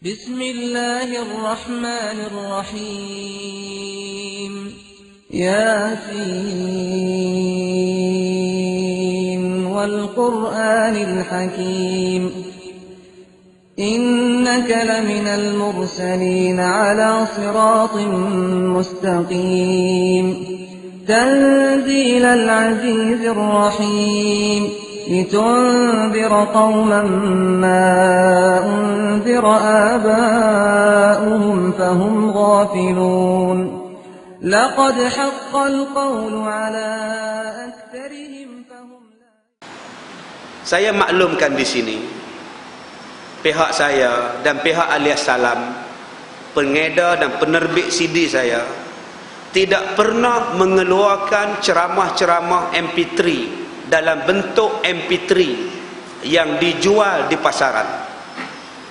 بسم الله الرحمن الرحيم ياسين والقرآن الحكيم إنك لمن المرسلين على صراط مستقيم تنزيل العزيز الرحيم لتنذر قوما ما أنذر آباؤهم فهم غافلون لقد حق القول على أكثرهم فهم لا. Saya maklumkan di sini, pihak saya dan pihak Alias Salam, pengedar dan penerbit CD saya, tidak pernah mengeluarkan ceramah-ceramah MP3 dalam bentuk MP3 yang dijual di pasaran.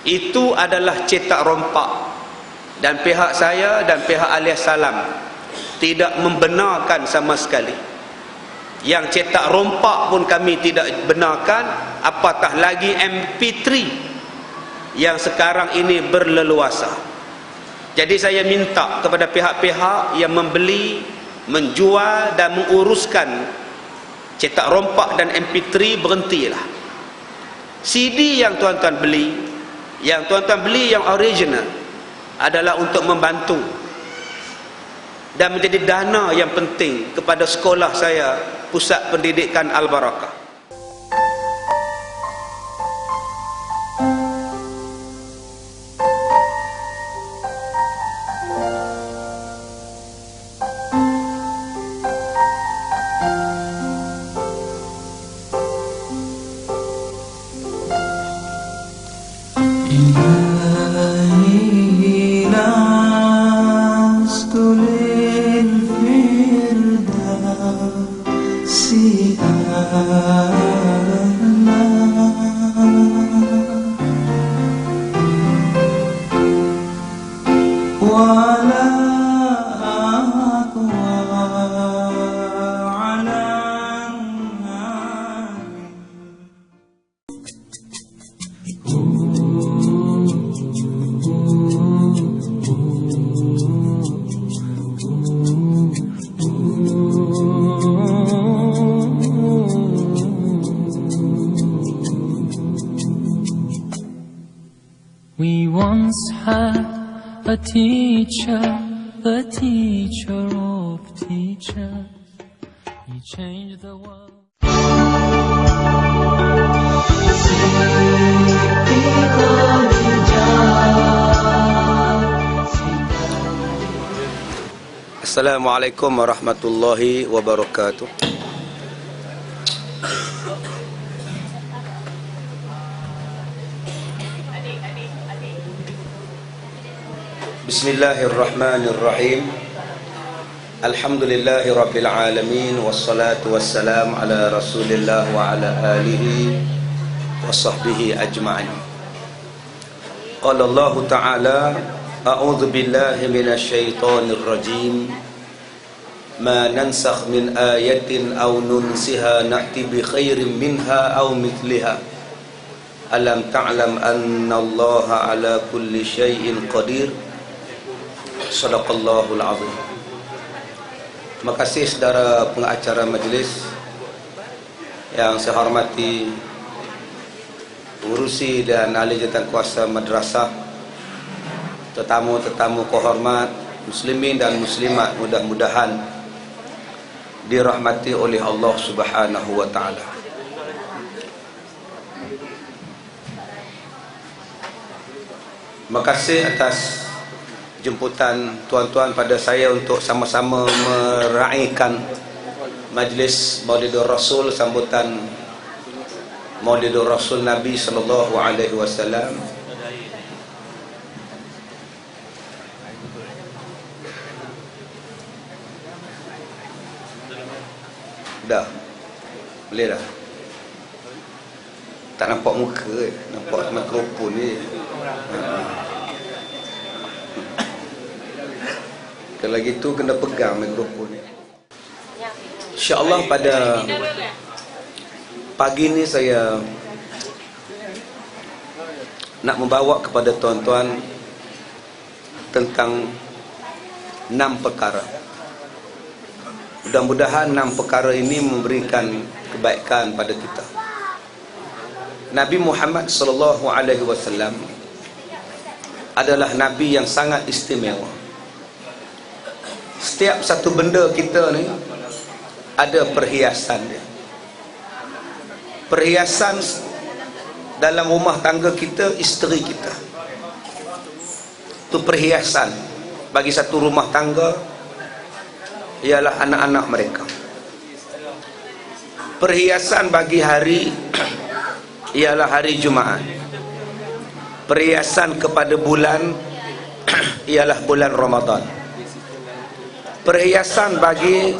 Itu adalah cetak rompak, dan pihak saya dan pihak Alias Salam tidak membenarkan sama sekali. Yang cetak rompak pun kami tidak benarkan, apatah lagi MP3 yang sekarang ini berleluasa. Jadi saya minta kepada pihak-pihak yang membeli, menjual dan menguruskan cetak rompak dan MP3, berhentilah. CD yang tuan-tuan beli, yang original, adalah untuk membantu dan menjadi dana yang penting kepada sekolah saya, Pusat Pendidikan Al-Barakah. We once had a teacher, the teacher of teachers. He changed the world. Assalamualaikum warahmatullahi wabarakatuh. Bismillahirrahmanirrahim. Alhamdulillahi rabbil alamin, wassalatu wassalam ala rasulillah wa ala alihi wa sahbihi ajma'in. Qala Allah ta'ala, a'udzu billahi minasy syaithanir rajim. Ma nansakh min ayatin aw nunsiha na'ti bi khairin minha aw mithliha. Alam ta'lam anna Allah ala kulli syai'in qadir. Sadaqallahul azim. Terima kasih saudara pengacara majlis yang saya hormati, pengurusi dan ahli jawatan kuasa madrasah, tetamu-tetamu kehormat, muslimin dan muslimat, mudah-mudahan dirahmati oleh Allah Subhanahu wa taala. Terima kasih atas jemputan tuan-tuan pada saya untuk sama-sama meraihkan majlis Maulidur Rasul, sambutan Maulidur Rasul Nabi sallallahu alaihi wasallam. Dah. Boleh dah. Tak nampak muka, nampak mikrofon ni. Kalau gitu kena pegang mikrofon ni. InsyaAllah pada pagi ni saya nak membawa kepada tuan-tuan tentang 6 perkara. Mudah-mudahan 6 perkara ini memberikan kebaikan pada kita. Nabi Muhammad sallallahu alaihi wasallam adalah nabi yang sangat istimewa. Setiap satu benda kita ni ada perhiasan dia. Perhiasan dalam rumah tangga kita, isteri kita, itu perhiasan bagi satu rumah tangga, ialah anak-anak mereka. Perhiasan bagi hari ialah hari Jumaat. Perhiasan kepada bulan ialah bulan Ramadan. Perhiasan bagi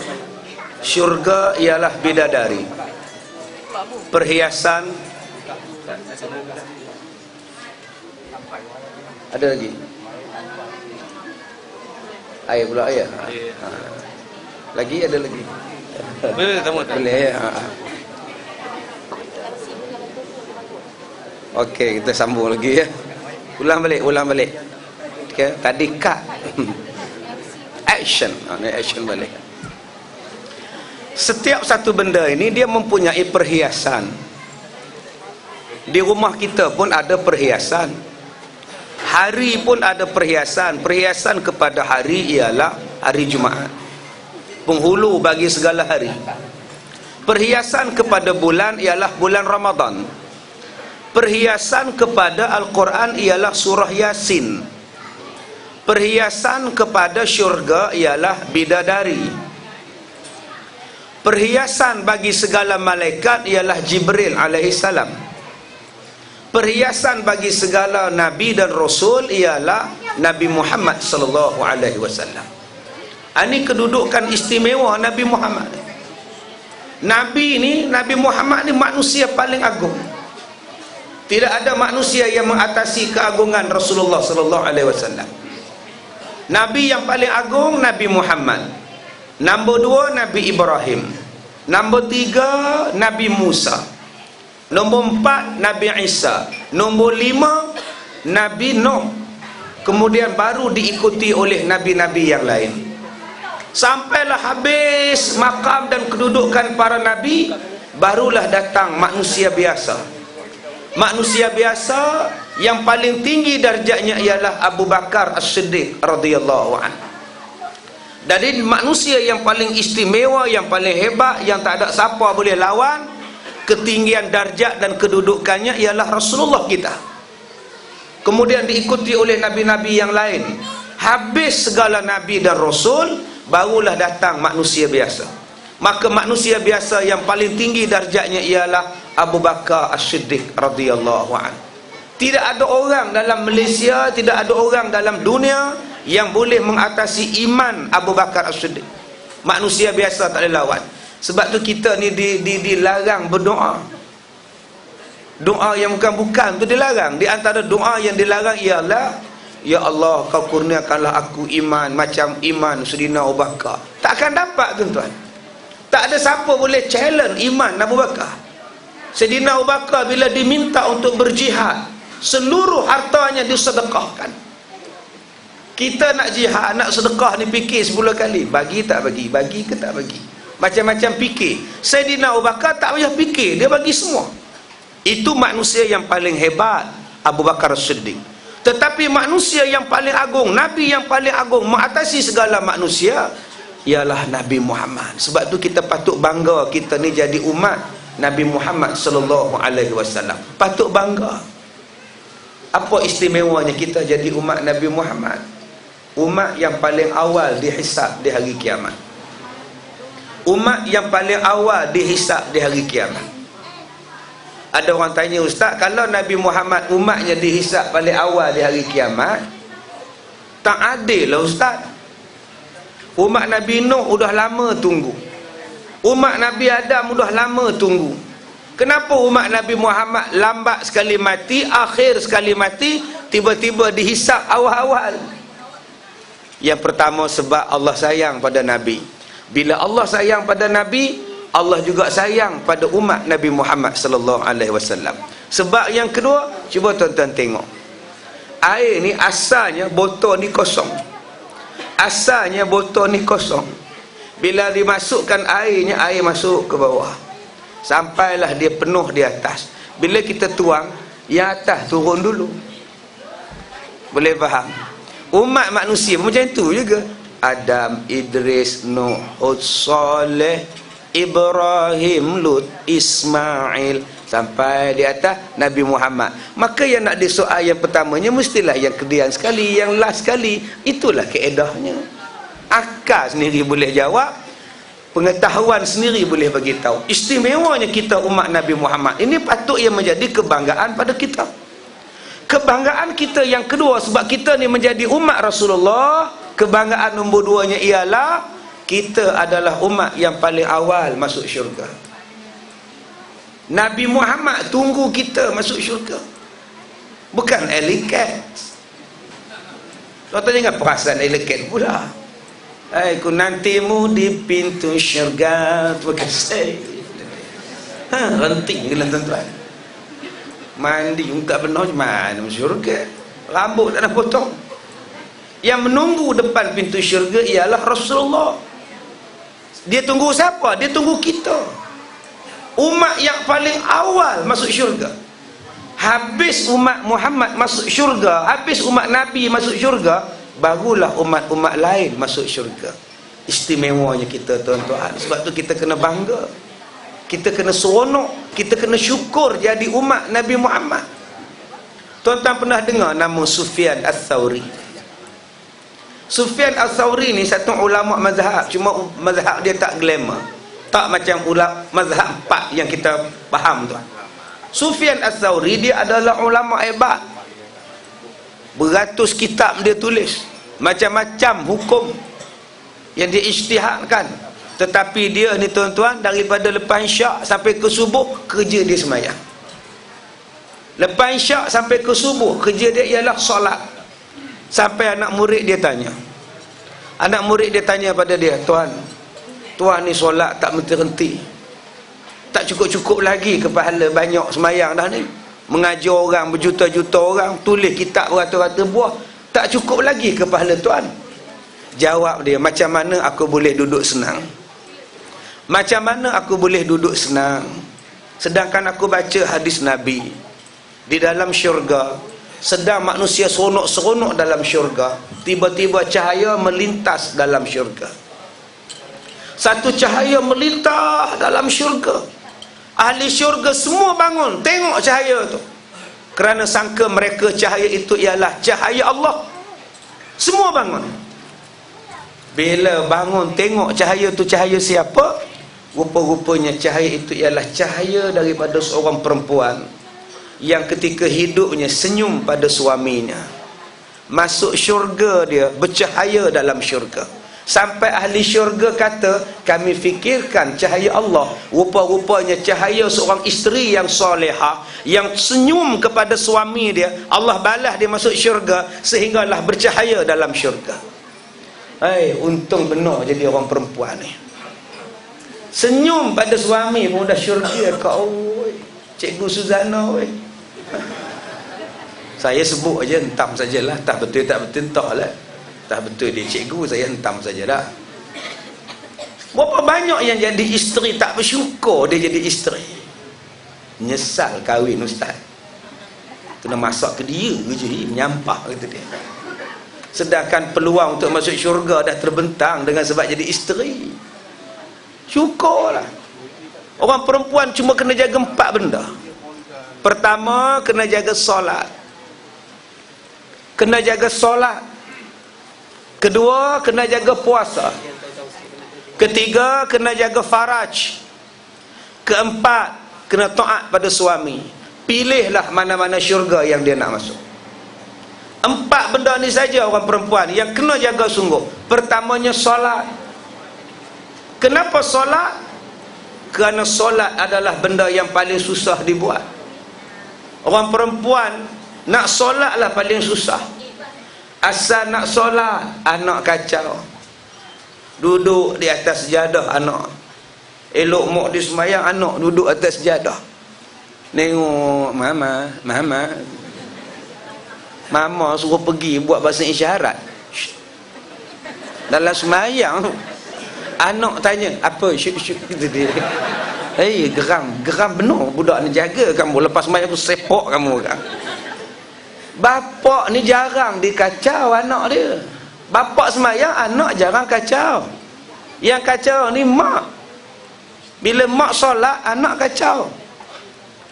syurga ialah bidadari. Perhiasan ada lagi. Air pula air. Lagi ada lagi. Boleh ya. Okey, kita sambung lagi ya. Ulang balik. Okey, tadi cut. Action. Ini action balik. Setiap satu benda ini dia mempunyai perhiasan. Di rumah kita pun ada perhiasan. Hari pun ada perhiasan. Perhiasan kepada hari ialah hari Jumaat, penghulu bagi segala hari. Perhiasan kepada bulan ialah bulan Ramadan. Perhiasan kepada Al-Quran ialah surah Yasin. Perhiasan kepada syurga ialah bidadari. Perhiasan bagi segala malaikat ialah Jibril alaihissalam. Perhiasan bagi segala nabi dan rasul ialah Nabi Muhammad sallallahu alaihi wasallam. Ini kedudukan istimewa Nabi Muhammad. Nabi Muhammad ni manusia paling agung. Tidak ada manusia yang mengatasi keagungan Rasulullah sallallahu alaihi wasallam. Nabi yang paling agung Nabi Muhammad. Nombor 2 Nabi Ibrahim. Nombor 3 Nabi Musa. Nombor 4 Nabi Isa. Nombor 5 Nabi Nuh. Kemudian baru diikuti oleh nabi-nabi yang lain. Sampailah habis makam dan kedudukan para nabi, barulah datang manusia biasa. Manusia biasa yang paling tinggi darjatnya ialah Abu Bakar As-Siddiq radhiyallahu anhu. Dari manusia yang paling istimewa, yang paling hebat, yang tak ada siapa boleh lawan ketinggian darjat dan kedudukannya ialah Rasulullah kita. Kemudian diikuti oleh nabi-nabi yang lain. Habis segala nabi dan rasul, barulah datang manusia biasa. Maka manusia biasa yang paling tinggi darjatnya ialah Abu Bakar As-Siddiq radhiyallahu anhu. Tidak ada orang dalam Malaysia, tidak ada orang dalam dunia yang boleh mengatasi iman Abu Bakar As-Siddiq. Manusia biasa tak boleh lawan. Sebab tu kita ni dilarang berdoa. Doa yang bukan tu dilarang. Di antara doa yang dilarang ialah, ya Allah, kau kurniakanlah aku iman macam iman Sayyidina Abu Bakar. Tak akan dapat tuan-tuan. Tak ada siapa boleh challenge iman Abu Bakar. Sayyidina Abu Bakar bila diminta untuk berjihad, seluruh hartanya disedekahkan. Kita nak jihad, nak sedekah ni fikir 10 kali. Bagi tak bagi? Bagi ke tak bagi? Macam-macam fikir. Sayyidina Abu Bakar tak payah fikir, dia bagi semua. Itu manusia yang paling hebat, Abu Bakar As-Siddiq. Tetapi manusia yang paling agung, Nabi yang paling agung mengatasi segala manusia ialah Nabi Muhammad. Sebab tu kita patut bangga kita ni jadi umat Nabi Muhammad sallallahu alaihi wasallam. Patut bangga. Apa istimewanya kita jadi umat Nabi Muhammad? Umat yang paling awal dihisab di hari kiamat. Umat yang paling awal dihisab di hari kiamat. Ada orang tanya, ustaz, kalau Nabi Muhammad umatnya dihisab paling awal di hari kiamat, tak adil lah ustaz. Umat Nabi Nuh sudah lama tunggu. Umat Nabi Adam sudah lama tunggu. Kenapa umat Nabi Muhammad lambat sekali mati, akhir sekali mati, tiba-tiba dihisab awal-awal? Yang pertama, sebab Allah sayang pada Nabi. Bila Allah sayang pada Nabi, Allah juga sayang pada umat Nabi Muhammad sallallahu alaihi wasallam. Sebab yang kedua, cuba tuan-tuan tengok. air ni asalnya botol ni kosong. Asalnya botol ni kosong. Bila dimasukkan airnya, air masuk ke bawah. Sampailah dia penuh di atas. Bila kita tuang, yang atas turun dulu. Boleh faham? Umat manusia macam itu juga. Adam, Idris, Nuh, Hud, Saleh, Ibrahim, Lut, Ismail, sampai di atas Nabi Muhammad. Maka yang nak disoal yang pertamanya mestilah yang kemudian sekali, yang last sekali. Itulah keedahnya. Akal sendiri boleh jawab, pengetahuan sendiri boleh bagi tahu. Istimewanya kita umat Nabi Muhammad ini patut yang menjadi kebanggaan pada kita. Kebanggaan kita yang kedua, sebab kita ni menjadi umat Rasulullah, kebanggaan nombor duanya ialah kita adalah umat yang paling awal masuk syurga. Nabi Muhammad tunggu kita masuk syurga, bukan eliket. Tuan-tuan jangan perasan eliket pula. Aku nantimu di pintu syurga. Terima kasih. Renting ke tuan-tuan. Mandi tak benar macam mana syurga. Rambut tak nak potong. Yang menunggu depan pintu syurga ialah Rasulullah. Dia tunggu siapa? Dia tunggu kita, umat yang paling awal masuk syurga. Habis umat Muhammad masuk syurga, habis umat Nabi masuk syurga, barulah umat-umat lain masuk syurga. Istimewanya kita tuan-tuan. Sebab tu kita kena bangga, kita kena seronok, kita kena syukur jadi umat Nabi Muhammad. Tuan-tuan pernah dengar nama Sufyan Ats-Tsauri? Sufyan Ats-Tsauri ni satu ulama mazhab, cuma mazhab dia tak glamour, tak macam ulama mazhab 4 yang kita faham tu. Sufyan Ats-Tsauri dia adalah ulama hebat. Beratus kitab dia tulis, macam-macam hukum yang dia ijtihadkan. Tetapi dia ni tuan-tuan, daripada lepas isyak sampai ke subuh, kerja dia sembahyang. Lepas isyak sampai ke subuh, kerja dia ialah solat. Sampai anak murid dia tanya, pada dia, Tuan ni solat tak berhenti, tak cukup-cukup lagi ke pahala banyak sembahyang dah ni, mengajar orang berjuta-juta orang, tulis kitab beratus-ratus buah, tak cukup lagi ke pahala Tuan? Jawab dia, macam mana aku boleh duduk senang? Macam mana aku boleh duduk senang sedangkan aku baca hadis Nabi, di dalam syurga sedang manusia seronok-seronok dalam syurga, tiba-tiba cahaya melintas dalam syurga. Satu cahaya melintas dalam syurga. Ahli syurga semua bangun tengok cahaya tu, kerana sangka mereka cahaya itu ialah cahaya Allah. Semua bangun. Bila bangun tengok cahaya tu, cahaya siapa? Rupa-rupanya cahaya itu ialah cahaya daripada seorang perempuan yang ketika hidupnya senyum pada suaminya. Masuk syurga dia, bercahaya dalam syurga. Sampai ahli syurga kata, kami fikirkan cahaya Allah, rupa-rupanya cahaya seorang isteri yang solehah, yang senyum kepada suami dia, Allah balas dia masuk syurga, sehinggalah bercahaya dalam syurga. Untung benar jadi orang perempuan ni, senyum pada suami pun dah syurga kau. Cikgu Suzana weh. Saya sebut aja, entam sajalah. Tak betul entahlah. Tak betul dia cikgu, saya entam saja dah. Berapa banyak yang jadi isteri tak bersyukur dia jadi isteri. Nyesal kahwin ustaz. Kena masak ke dia je, menyampah kata dia. Sedangkan peluang untuk masuk syurga dah terbentang dengan sebab jadi isteri. Syukurlah. Orang perempuan cuma kena jaga 4 benda. Pertama, kena jaga solat. Kena jaga solat. Kedua, kena jaga puasa. Ketiga, kena jaga faraj. Keempat, kena taat pada suami. Pilihlah mana-mana syurga yang dia nak masuk. 4 benda ni saja orang perempuan yang kena jaga sungguh. Pertamanya solat. Kenapa solat? Kerana solat adalah benda yang paling susah dibuat. Orang perempuan nak solatlah paling susah. Asal nak solat, anak kacau. Duduk di atas sejadah anak. Elok mak di sembahyang, anak duduk atas sejadah. Nengok mama. Mama suruh pergi buat bahasa isyarat. Dalam semayang tu anak tanya apa syuk gitu dia. Geram benar budak ni, jaga kamu lepas semayang aku sepak kamu kan. Bapak ni jarang dikacau anak dia. Bapak semayang, anak jarang kacau. Yang kacau ni mak. Bila mak solat, anak kacau.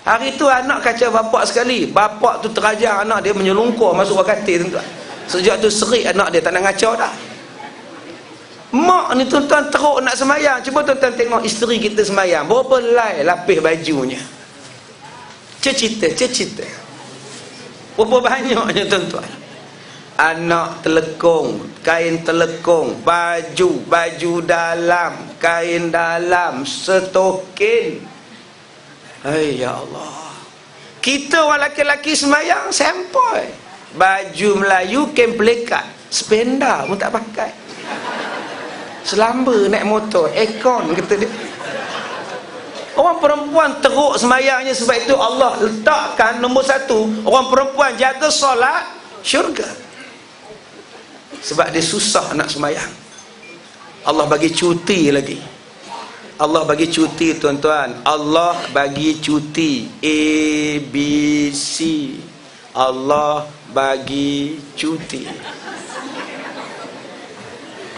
Hari tu anak kacau bapak sekali. Bapak tu terajar anak dia menyelungkur masuk katil tuan-tuan. Sejak tu serik anak dia, tak nak ngacau dah. Mak ni tuan-tuan teruk nak semayang. Cuba tuan-tuan tengok isteri kita semayang, berapa helai lapis bajunya. Cerita berapa banyaknya tuan-tuan. Anak telekung, kain telekung, baju dalam, kain dalam, setokin. Hai ya Allah. Kita orang lelaki-lelaki semayang sempoi. Baju Melayu kain pelekat, sependa pun tak pakai. Selamba naik motor, aircon kata dia. Orang perempuan teruk semayangnya. Sebab itu Allah letakkan nombor 1, orang perempuan jaga solat syurga. Sebab dia susah nak semayang. Allah bagi cuti lagi. Allah bagi cuti tuan-tuan. Allah bagi cuti A, B, C. Allah bagi cuti.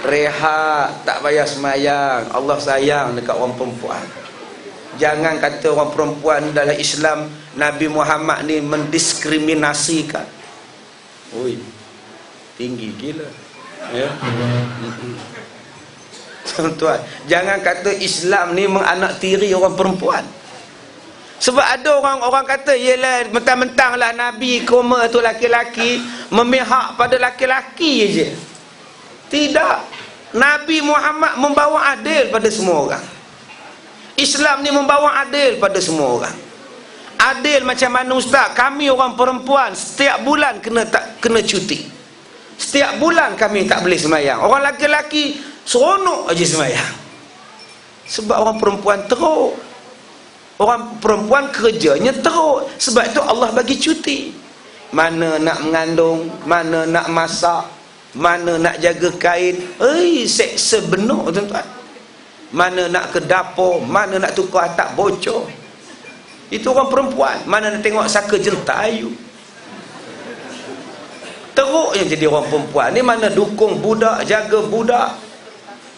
Rehat, tak payah semayang. Allah sayang dekat orang perempuan. Jangan kata orang perempuan dalam Islam Nabi Muhammad ni mendiskriminasikan. Oi, tinggi gila ya. Tuan-tuan, jangan kata Islam ni menganaktiri orang perempuan. Sebab ada orang kata yelah mentang-mentanglah Nabi koma tu laki-laki, memihak pada laki-laki je. Tidak. Nabi Muhammad membawa adil pada semua orang. Islam ni membawa adil pada semua orang. Adil macam mana ustaz? Kami orang perempuan setiap bulan kena cuti. Setiap bulan kami tak boleh semayang. Orang laki-laki seronok aja semayang. Sebab orang perempuan teruk. Orang perempuan kerjanya teruk. Sebab itu Allah bagi cuti. Mana nak mengandung, mana nak masak, mana nak jaga kain. Seksa benar tuan-tuan. Mana nak ke dapur, mana nak tukar atap bocor. Itu orang perempuan. Mana nak tengok saka jentayu. Teruk yang jadi orang perempuan ni. Mana dukung budak, jaga budak.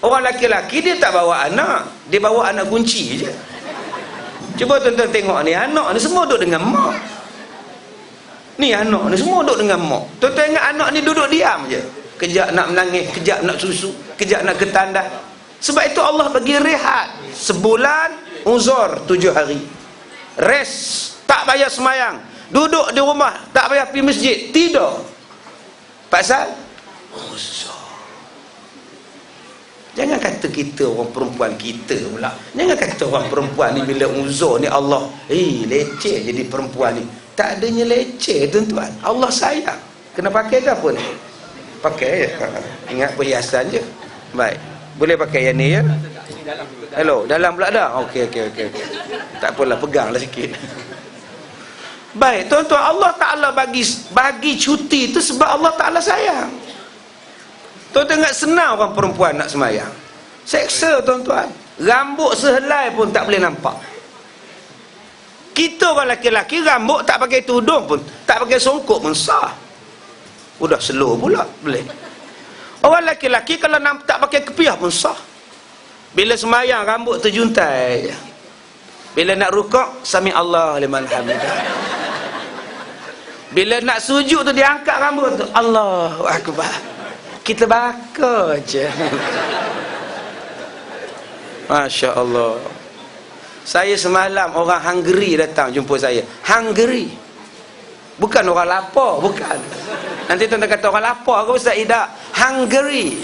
Orang laki-laki dia tak bawa anak, dia bawa anak kunci je. Cuba tuan-tuan tengok ni, anak ni semua duduk dengan mak. Ni anak ni semua duduk dengan mak. Tuan-tuan ingat anak ni duduk diam je. Kejap nak menangis, kejap nak susu, kejap nak ketandas. Sebab itu Allah bagi rehat. Sebulan uzur 7 hari. Rest, tak payah semayang. Duduk di rumah, tak payah pergi masjid, tidur. Pasal uzur. Jangan kata kita orang perempuan kita pula. Jangan kata orang perempuan ni bila uzur ni Allah leceh jadi perempuan ni. Tak adanya leceh tuan-tuan. Allah sayang. Kena pakai ke apa ni? Pakai je. Ingat perhiasan je. Baik. Boleh pakai yang ni ya? Hello, dalam pula dah. Okey. Tak apalah, peganglah sikit. Baik, tuan-tuan, Allah Ta'ala bagi cuti tu sebab Allah Ta'ala sayang. Tuan-tuan ingat senang orang perempuan nak semayang. Seksa tuan-tuan. Rambut sehelai pun tak boleh nampak. Kita orang lelaki-lelaki rambut tak pakai tudung pun, tak pakai songkok pun sah. Udah slow pula boleh. Orang lelaki-lelaki kalau tak pakai kepiah pun sah. Bila semayang rambut terjuntai je. Bila nak rukuk sami Allah liman hamidah. Bila nak sujud tu diangkat rambut tu Allahu akbar. Kita baka je. Masya Allah. Saya semalam orang Hungary datang jumpa saya. Hungary. Bukan orang lapar, bukan. Nanti tuan-tuan kata orang lapar ke Ustaz? Tidak. Hungary.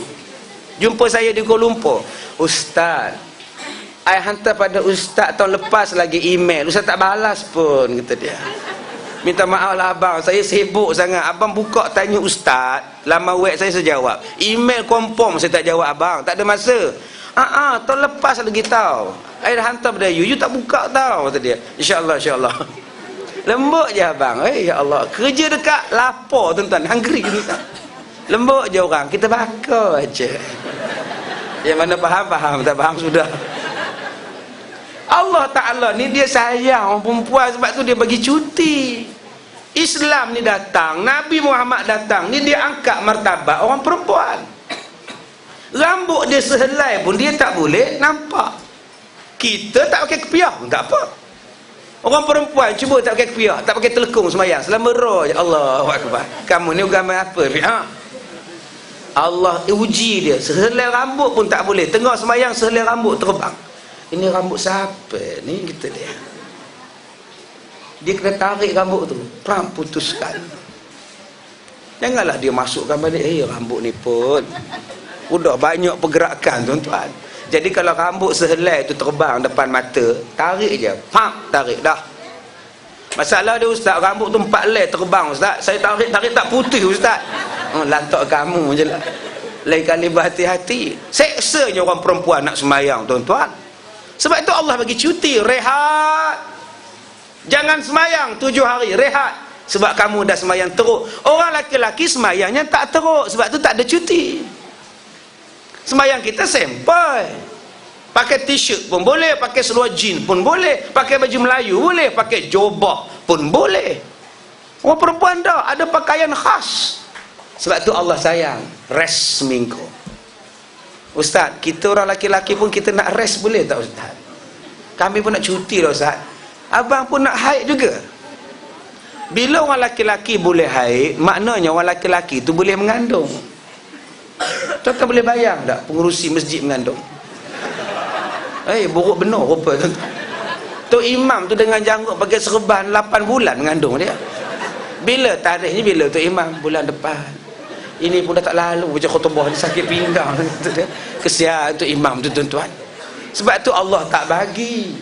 Jumpa saya di Kuala Lumpur. Ustaz, I hantar pada Ustaz tahun lepas lagi email. Ustaz tak balas pun, kata dia. Minta maaf lah abang, saya sibuk sangat. Abang buka tanya Ustaz, laman web saya jawab. Email confirm saya tak jawab abang, tak ada masa. Tahun lepas lagi tahu. I dah hantar pada you tak buka tahu, kata dia. InsyaAllah. Lembut je abang. Ya Allah, kerja dekat lapar tuan-tuan, hungry tuan-tuan. Lembut je orang, kita bakar aja. Yang mana faham, tak faham sudah. Allah Ta'ala ni dia sayang orang perempuan, sebab tu dia bagi cuti. Islam ni datang, Nabi Muhammad datang, ni dia angkat martabat orang perempuan. Rambut dia sehelai pun dia tak boleh nampak. Kita tak pakai kepiah pun tak apa. Orang perempuan cuba tak pakai kepiah, tak pakai telekung semayang, selama roh je. Allahu Akbar. Kamu ni agama apa? Allah uji dia, sehelai rambut pun tak boleh. Tengah semayang sehelai rambut terbang. Ini rambut siapa ni, kita dia. Dia kena tarik rambut tu, pram putuskan. Janganlah dia masukkan balik. Rambut ni pun udah banyak pergerakan tuan-tuan. Jadi kalau rambut sehelai tu terbang depan mata, tarik je, tarik dah. Masalah dia ustaz, rambut tu 4 helai terbang ustaz. Saya tarik tak putih ustaz. Lantak kamu je lah. Lain kali berhati-hati. Seksanya orang perempuan nak semayang tuan-tuan. Sebab itu Allah bagi cuti, rehat. Jangan semayang 7 hari, rehat. Sebab kamu dah semayang teruk. Orang laki-laki semayangnya tak teruk, sebab tu tak ada cuti. Semayang kita sampai. Pakai t-shirt pun boleh, pakai seluar jeans pun boleh, pakai baju Melayu boleh, pakai jubah pun boleh. Orang perempuan dah ada pakaian khas. Sebab tu Allah sayang, rest seminggu. Ustaz, kita orang laki-laki pun kita nak rest boleh tak ustaz? Kami pun nak cuti lah ustaz. Abang pun nak haid juga. Bila orang laki-laki boleh haid, maknanya orang laki-laki tu boleh mengandung. Tuan-tuan boleh bayang tak pengurusi masjid mengandung? Buruk benar rupa tu. Tok Imam tu dengan janggut pakai serban 8 bulan mengandung dia. Bila tarikhnya, bila Tok Imam? Bulan depan. Ini pun dah tak lalu macam khutbah ni, sakit pinggang. Kesian Tok Imam tu tuan-tuan. Sebab tu Allah tak bagi.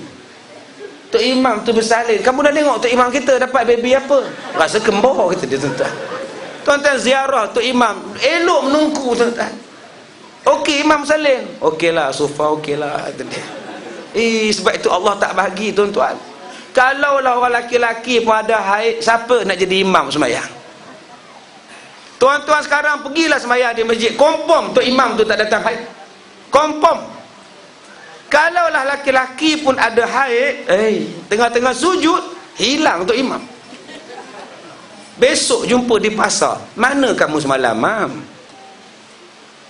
Tok Imam tu bersalin. Kamu dah tengok Tok Imam kita dapat baby apa? Rasa kembar kita dia tuan-tuan. Tuan-tuan ziarah Tok Imam, elok menunggu tuan-tuan. Okey Imam salin. Okeylah sofa, okeylah. Sebab itu Allah tak bagi tuan-tuan. Kalaulah orang laki-laki pun ada haid, siapa nak jadi imam semayang? Tuan-tuan sekarang pergilah semayang di masjid, confirm Tok Imam tu tak datang haid. Confirm. Kalaulah laki-laki pun ada haid, tengah-tengah sujud hilang Tok Imam. Besok jumpa di pasar, mana kamu semalam mam?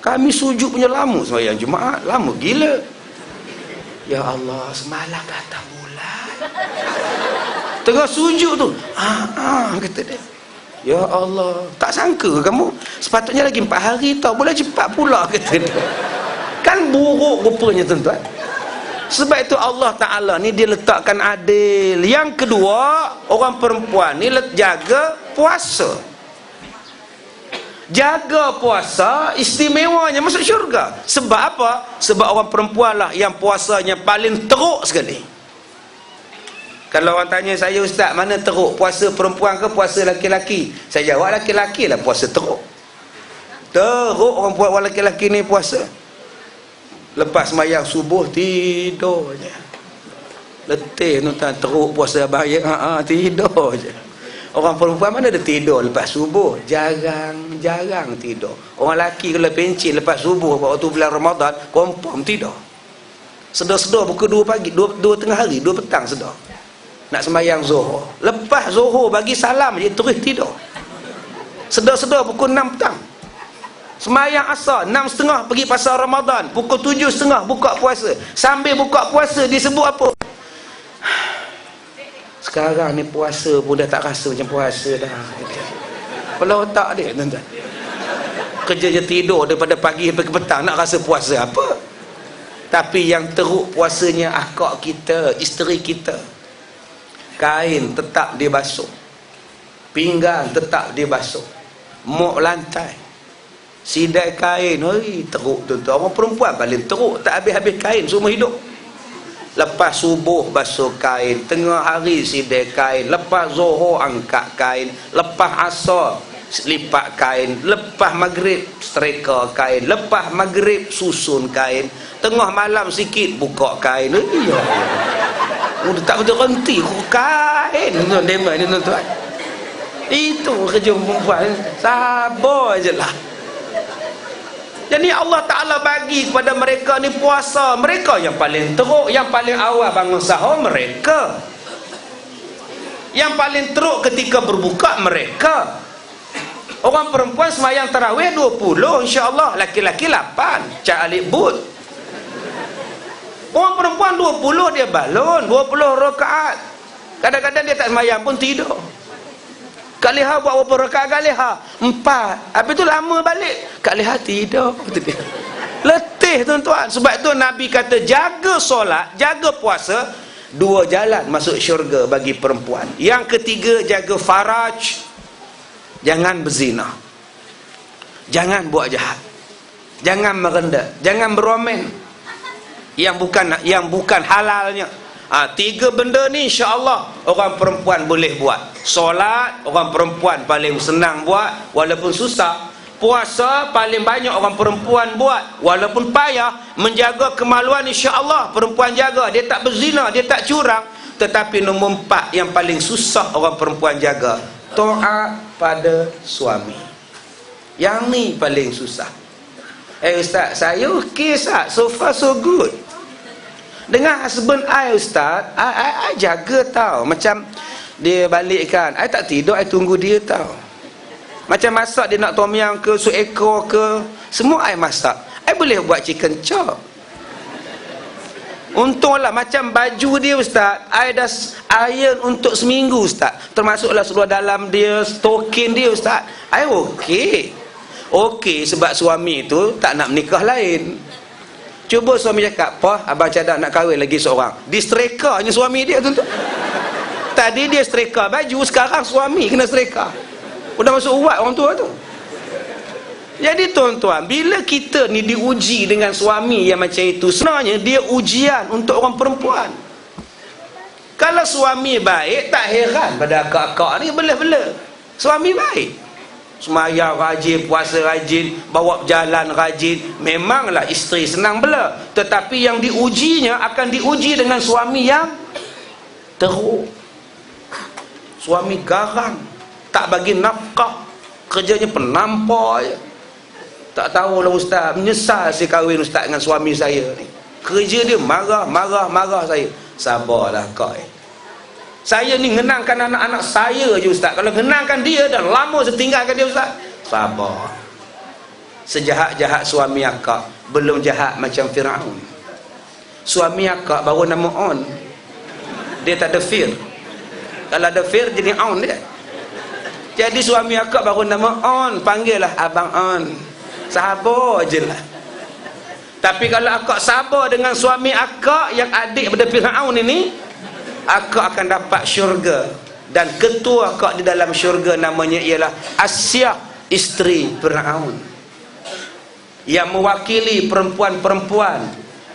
Kami sujud punya lama semayang Jumaat, lama gila. Ya Allah, semalam datang bulan. Tengah sujud tu, kata dia. Ya Allah, tak sangka kamu. Sepatutnya lagi 4 hari tau, boleh cepat pula, kata dia. Kan buruk rupanya tuan-tuan. Sebab itu Allah Ta'ala ni dia letakkan adil. Yang kedua, orang perempuan ni jaga puasa. Jaga puasa, istimewanya masuk syurga. Sebab apa? Sebab orang perempuan lah yang puasanya paling teruk sekali. Kalau orang tanya saya, ustaz, mana teruk? Puasa perempuan ke puasa laki-laki? Saya jawab, laki-laki lah puasa teruk. Teruk orang laki-laki ni puasa. Lepas sembahyang subuh tidur je. Letih tuan-tuan, teruk puasa bayang, tidur je. Orang perempuan mana ada tidur lepas subuh? Jarang tidur. Orang lelaki kalau pencin lepas subuh waktu bulan Ramadan, confirm tidur. Sedar-sedar pukul 2 pagi, 2 tengah hari, 2 petang sedar. Nak sembahyang Zuhur. Lepas Zuhur bagi salam je terus tidur. Sedar-sedar pukul 6 petang. Sembahyang Asar 6.30 pergi pasar Ramadan, pukul 7.30 buka puasa. Sambil buka puasa disebut apa? Sekarang ni puasa pun dah tak rasa macam puasa dah. Kalau otak dia tuan-tuan. Kerja je tidur daripada pagi sampai ke petang, nak rasa puasa apa? Tapi yang teruk puasanya akak kita, isteri kita. Kain tetap dia basuh, pinggang tetap dia basuh, mop lantai, sidai kain, teruk tuan-tuan. Orang perempuan paling teruk, tak habis-habis kain semua hidup. Lepas subuh basuh kain, tengah hari sidai kain, lepas Zuhur angkat kain, lepas Asar lipat kain, lepas maghrib setrika kain, lepas maghrib susun kain, tengah malam sikit buka kain. Udah tak berhenti kain. lain tema ni tuan-tuan. Itu kerja perempuan, sabar je lah. Jadi Allah Ta'ala bagi kepada mereka ni puasa. Mereka yang paling teruk, yang paling awal bangun sahur mereka. Yang paling teruk ketika berbuka mereka. Orang perempuan semayang tarawih 20 insya-Allah, laki-laki 8 cak alik but. Orang perempuan 20 dia balon 20 rakaat. Kadang-kadang dia tak semayang pun tidur. Kak Leha buat berapa rakaat Kak Leha? 4. Habis tu lama balik. Kak Leha tidur. Letih tuan-tuan. Sebab tu Nabi kata jaga solat, jaga puasa, 2 jalan masuk syurga bagi perempuan. Yang ketiga, jaga faraj. Jangan berzina. Jangan buat jahat. Jangan merendah. Jangan beromen. Yang bukan halalnya. 3 benda ni insya-Allah orang perempuan boleh buat. Solat orang perempuan paling senang buat walaupun susah. Puasa paling banyak orang perempuan buat walaupun payah. Menjaga kemaluan insya-Allah perempuan jaga. Dia tak berzina, dia tak curang. Tetapi nombor 4 yang paling susah orang perempuan jaga, taat pada suami. Yang ni paling susah. Ustaz, saya okey Ustaz, so far so good. Dengan husband I Ustaz, I jaga tau. Macam dia balik kan, I tak tidur, I tunggu dia tau. Macam masak dia nak tom yum ke, sup ekor ke, semua I masak. I boleh buat chicken chop. Untunglah macam baju dia Ustaz, I dah iron untuk seminggu Ustaz. Termasuklah seluar dalam dia, stokin dia Ustaz. I okey. Okey sebab suami tu tak nak menikah lain. Cuba suami cakap, "Pah, abang cadang nak kahwin lagi seorang." Distreka-nya suami dia tuan-tuan. Tadi dia streka baju, sekarang suami kena streka. Udah masuk ubat orang tua tu. Jadi tuan-tuan, bila kita ni diuji dengan suami yang macam itu, sebenarnya dia ujian untuk orang perempuan. Kalau suami baik, tak heran pada akak-akak ni bela-bela. Suami baik, semayang rajin, puasa rajin, bawa berjalan rajin, memanglah isteri senang bela. Tetapi yang diujinya akan diuji dengan suami yang teruk. Suami garang, tak bagi nafkah, kerjanya penampar je. Tak tahulah Ustaz, menyesal saya kahwin Ustaz dengan suami saya ni. Kerja dia marah saya. Sabarlah kau. Saya ni ngenangkan anak-anak saya je Ustaz. Kalau ngenangkan dia dah lama saya tinggalkan dia Ustaz. Sabar. Sejahat-jahat suami akak, belum jahat macam Firaun. Suami akak baru nama On. Dia tak ada Fir. Kalau ada Fir jadi On dia. Jadi suami akak baru nama On, panggillah Abang On. Sabar je lah. Tapi kalau akak sabar dengan suami akak yang adik pada Firaun ini, akak akan dapat syurga. Dan ketua akak di dalam syurga namanya ialah Asyah, isteri Firaun, yang mewakili perempuan-perempuan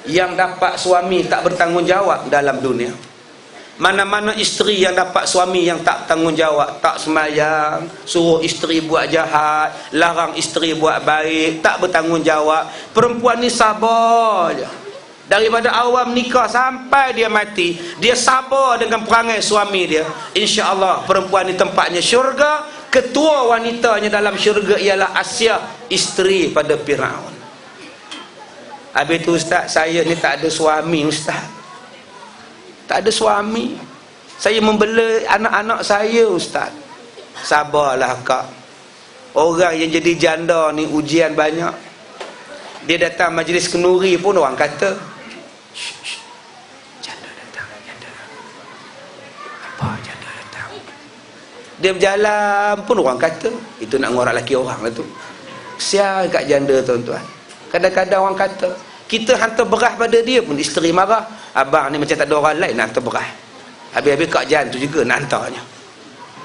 yang dapat suami tak bertanggungjawab dalam dunia. Mana-mana isteri yang dapat suami yang tak tanggungjawab, tak semayang, suruh isteri buat jahat, larang isteri buat baik, tak bertanggungjawab, perempuan ni sabar je. Daripada awal nikah sampai dia mati, dia sabar dengan perangai suami dia. InsyaAllah perempuan ni tempatnya syurga. Ketua wanitanya dalam syurga ialah Asyah, isteri pada Firaun. Habis tu Ustaz, saya ni tak ada suami Ustaz. Tak ada suami. Saya membela anak-anak saya Ustaz. Sabarlah kak. Orang yang jadi janda ni ujian banyak. Dia datang majlis kenduri pun orang kata, janda datang, janda. Apa janda datang? Dia berjalan pun orang kata, itu nak ngorak laki orang lah tu. Kesian kat janda tuan-tuan. Kadang-kadang orang kata, kita hantar beras pada dia pun isteri marah. Abang ni macam tak ada orang lain nak hantar beras. Habis-habis kak jan tu juga nak hantarnya.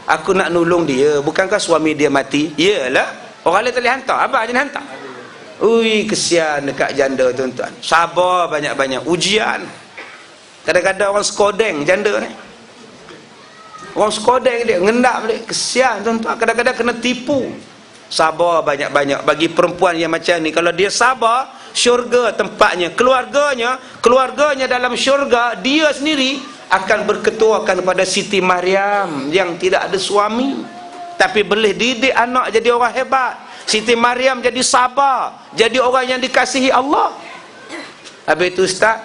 Aku nak nolong dia, bukankah suami dia mati? Iyalah, orang lain tak boleh hantar, abang je nak hantar. Ui, kesian dekat janda tuan-tuan. Sabar banyak-banyak, ujian. Kadang-kadang orang skodeng janda ni. Orang skodeng dia, ngendap dia, kesian tuan-tuan. Kadang-kadang kena tipu. Sabar banyak-banyak. Bagi perempuan yang macam ni, kalau dia sabar, syurga tempatnya. Keluarganya dalam syurga, dia sendiri akan berketuakan pada Siti Maryam yang tidak ada suami, tapi boleh didik anak jadi orang hebat. Siti Maryam jadi sabar, jadi orang yang dikasihi Allah. Habis itu ustaz,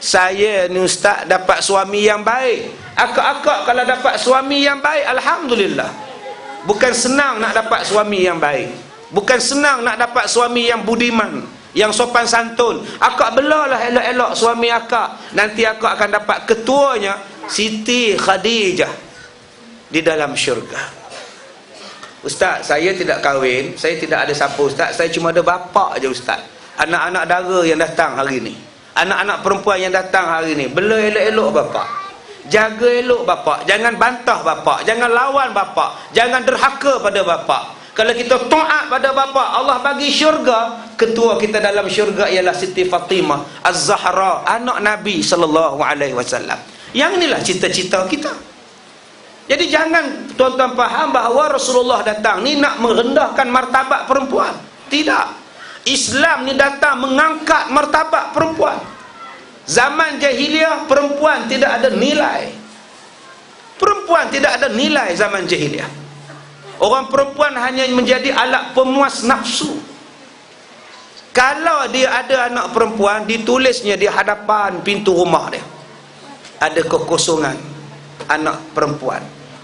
saya ni ustaz dapat suami yang baik. Akak-akak kalau dapat suami yang baik, alhamdulillah. Bukan senang nak dapat suami yang baik, bukan senang nak dapat suami yang budiman, yang sopan santun. Akak belalah elok-elok suami akak, nanti akak akan dapat ketuanya Siti Khadijah di dalam syurga. Ustaz, saya tidak kahwin, saya tidak ada siapa ustaz, saya cuma ada bapa je ustaz. Anak-anak dara yang datang hari ni, anak-anak perempuan yang datang hari ni, bela elok-elok bapa, jaga elok bapa, jangan bantah bapa, jangan lawan bapa, jangan derhaka pada bapa. Kalau kita taat pada bapa, Allah bagi syurga. Ketua kita dalam syurga ialah Siti Fatimah Az-Zahra, anak Nabi SAW. Yang inilah cita-cita kita. Jadi jangan tuan-tuan faham bahawa Rasulullah datang ni nak merendahkan martabat perempuan. Tidak. Islam ni datang mengangkat martabat perempuan. Zaman jahiliah perempuan tidak ada nilai. Perempuan tidak ada nilai zaman jahiliah. Orang perempuan hanya menjadi alat pemuas nafsu. Kalau dia ada anak perempuan, ditulisnya di hadapan pintu rumah dia ada kekosongan anak perempuan.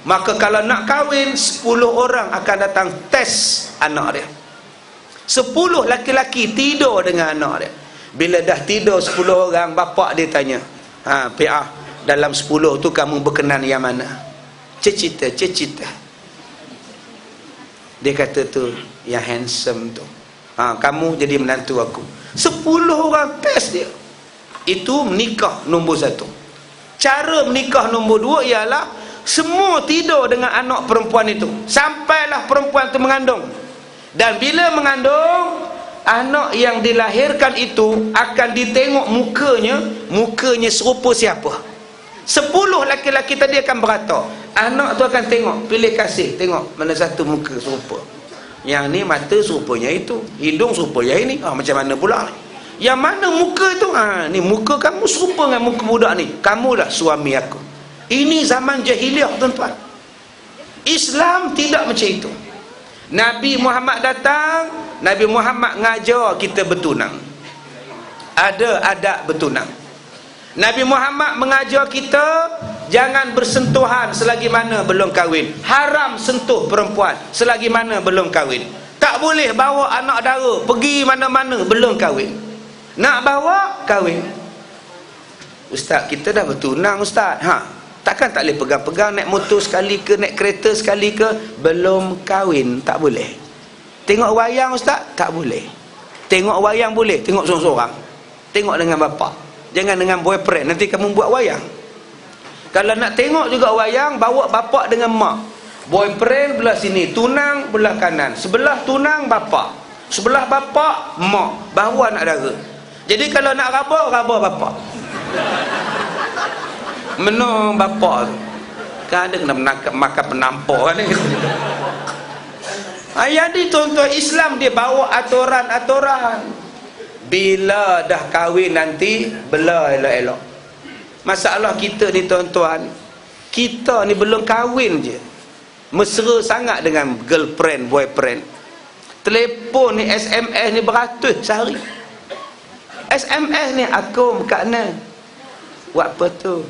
Maka kalau nak kahwin, 10 orang akan datang tes anak dia. 10 laki-laki tidur dengan anak dia. Bila dah tidur 10 orang, bapak dia tanya, PA, dalam 10 tu kamu berkenan yang mana? Cecita. Dia kata tu yang handsome tu. Kamu jadi menantu aku. 10 orang tes dia. Itu menikah nombor 1. Cara menikah nombor 2 ialah semua tidur dengan anak perempuan itu sampailah perempuan itu mengandung. Dan bila mengandung, anak yang dilahirkan itu akan ditengok mukanya serupa siapa. 10 laki-laki tadi akan berata. Anak tu akan tengok, pilih kasih, tengok mana satu muka serupa. Yang ni mata serupanya itu, hidung serupa yang ini. Macam mana pula ni? Yang mana muka itu? Ni muka kamu serupa dengan muka budak ni. Kamulah suami aku. Ini zaman jahiliah tuan-tuan. Islam tidak macam itu. Nabi Muhammad datang, Nabi Muhammad ngajar kita bertunang. Ada adab bertunang. Nabi Muhammad mengajar kita jangan bersentuhan selagi mana belum kahwin. Haram sentuh perempuan selagi mana belum kahwin. Tak boleh bawa anak dara pergi mana-mana belum kahwin. Nak bawa, kahwin. Ustaz, kita dah bertunang ustaz. Takkan tak boleh pegang-pegang, naik motor sekali ke, naik kereta sekali ke, belum kahwin, tak boleh. Tengok wayang ustaz, tak boleh. Tengok wayang boleh, tengok seorang-seorang. Tengok dengan bapa, jangan dengan boyfriend, nanti kamu buat wayang. Kalau nak tengok juga wayang, bawa bapa dengan mak. Boyfriend belah sini, tunang belah kanan. Sebelah tunang bapa, sebelah bapa mak, baru anak dara. Jadi kalau nak raba bapa. Menang bapa tu kan ada kena makan penampar kan. Jadi tuan-tuan, Islam dia bawa aturan-aturan. Bila dah kahwin nanti bela elok-elok. Masalah kita ni tuan-tuan, kita ni belum kahwin je mesra sangat dengan girlfriend, boyfriend. Telefon ni, SMS ni beratus sehari. SMS ni, akum kat mana? Buat apa tu?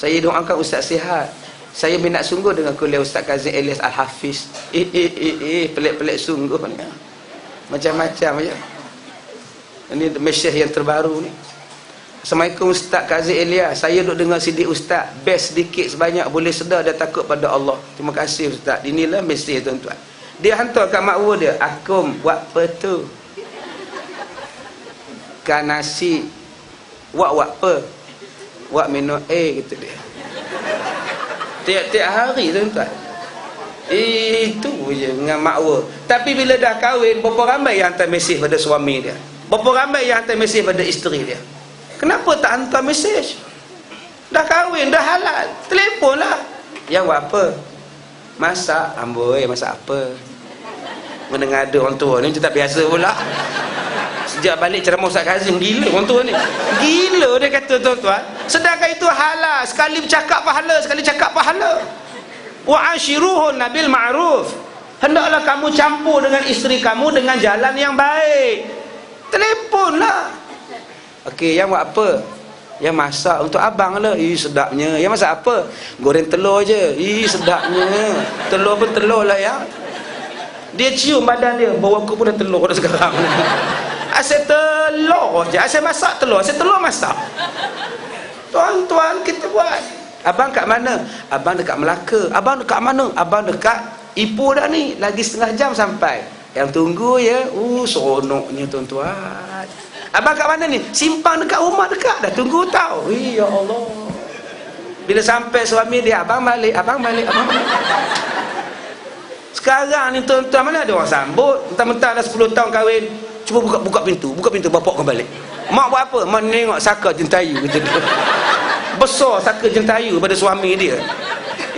Saya doakan Ustaz sihat. Saya minat sungguh dengan kuliah Ustaz Kazim Elias Al-Hafiz. Pelik-pelik sungguh ni. Macam-macam je. Ini mesyih yang terbaru ni. Assalamualaikum Ustaz Kazim Elias. Saya duk dengar CD Ustaz. Best sedikit sebanyak boleh sedar dan takut pada Allah. Terima kasih Ustaz. Inilah mesyih tuan-tuan. Dia hantar kat makwa dia. Akum buat apa tu? Kan nasi. Buat apa? Buat minum kata dia. Tiap-tiap hari tuan-tuan. Itu je dengan makwa. Tapi bila dah kahwin, berapa ramai yang hantar mesej pada suami dia? Berapa ramai yang hantar mesej pada isteri dia? Kenapa tak hantar mesej? Dah kahwin, dah halal, telefon lah. Yang buat apa? Masak. Amboi, masak apa? Mendengar ada orang tua ni macam tak biasa pula. Sejak balik ceramah Ustaz Kazim, gila orang tua ni. Gila dia kata tuan-tuan. Sedangkan itu halal. Sekali bercakap pahala, sekali cakap pahala. Wa ashiruhunna bil ma'ruf. Hendaklah kamu campur dengan isteri kamu dengan jalan yang baik. Telefonlah. Okey, yang buat apa? Yang masak untuk abang lah. Sedapnya. Yang masak apa? Goreng telur je. Sedapnya. Telur pun telur lah ya. Dia cium badan dia. Bawa aku pun dah telur dah sekarang. Asyik telur je. Asyik masak telur. Asyik telur masak. Tuan-tuan kita buat. Abang kat mana? Abang dekat Melaka. Abang dekat mana? Abang dekat Ipoh dah ni. Lagi setengah jam sampai. Yang tunggu ya. Seronoknya tuan-tuan. Abang kat mana ni? Simpang dekat rumah dekat. Dah tunggu tau. Ya Allah. Bila sampai suami dia, abang balik, abang balik, abang balik. Sekarang ni tuan-tuan, mana ada orang sambut? Mentang-mentang dah 10 tahun kahwin. Cuba buka pintu. Buka pintu, bapak kau balik. Mak buat apa? Mak nengok saka jentayu. Besar saka jentayu pada suami dia.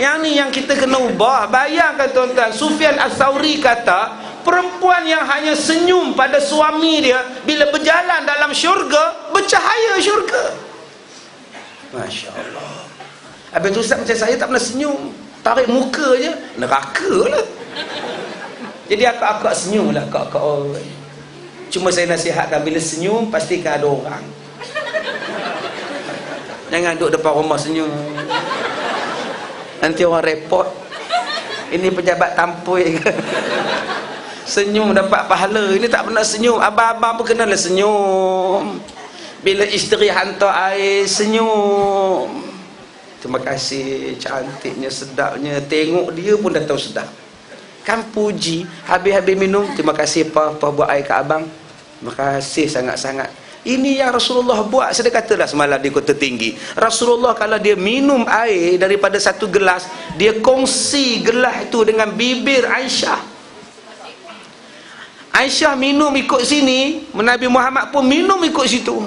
Yang ni yang kita kena ubah. Bayangkan tuan-tuan, Sufyan Ats-Tsauri kata, perempuan yang hanya senyum pada suami dia bila berjalan dalam syurga, bercahaya syurga. Masya Allah. Habis tu Ustaz, macam saya tak pernah senyum, tarik muka je, neraka lah. Jadi akak-akak senyum lah, akak-akak orang. Cuma saya nasihatkan, bila senyum pastikan ada orang. Jangan duduk depan rumah senyum, nanti orang repot. Ini pejabat tampui ke? Senyum dapat pahala. Ini tak pernah senyum. Abang-abang pun kenalah senyum. Bila isteri hantar air, senyum. Terima kasih, cantiknya, sedapnya. Tengok dia pun dah tahu sedap. Kan puji. Habis-habis minum, terima kasih apa buat air kat abang. Terima kasih sangat-sangat. Ini yang Rasulullah buat. Saya katalah semalam di Kota Tinggi, Rasulullah kalau dia minum air daripada satu gelas, dia kongsi gelas itu dengan bibir Aisyah. Aisyah minum ikut sini, Nabi Muhammad pun minum ikut situ.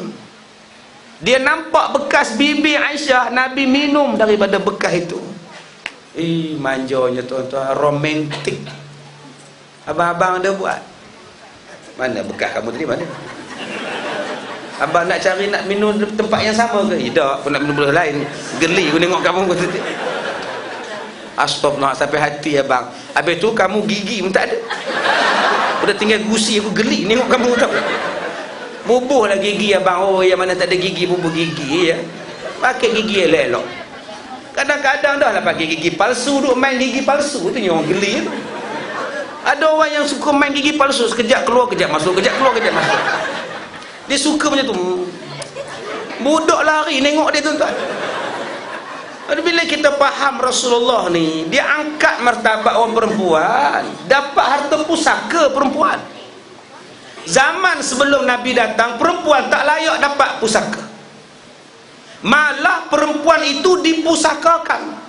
Dia nampak bekas bibir Aisyah, Nabi minum daripada bekas itu. Manjanya tuan-tuan, romantik. Abang-abang dia buat. Mana bekas kamu tadi, mana? Abang nak cari nak minum tempat yang sama ke? Tak, aku nak minum belah lain. Geli aku tengok kamu tadi. Astagfirullah, sampai hati abang. Habis tu kamu gigi pun tak ada. Udah tinggal gusi, aku geli tengok kamu tahu. Bubuh lah gigi abang. Oh, yang mana tak ada gigi, bubuh gigi ya. Pakai gigi elok-elok. Kadang-kadang dah lah pakai gigi palsu, duk main gigi palsu tu yang orang geli tu. Ada orang yang suka main gigi palsu, sekejap keluar, kejap masuk, kejap keluar, kejap masuk. Dia suka macam tu. Budak lari tengok dia tuan-tuan. Bila kita faham Rasulullah ni, dia angkat martabat orang perempuan, dapat harta pusaka perempuan. Zaman sebelum Nabi datang, perempuan tak layak dapat pusaka. Malah perempuan itu dipusakakan.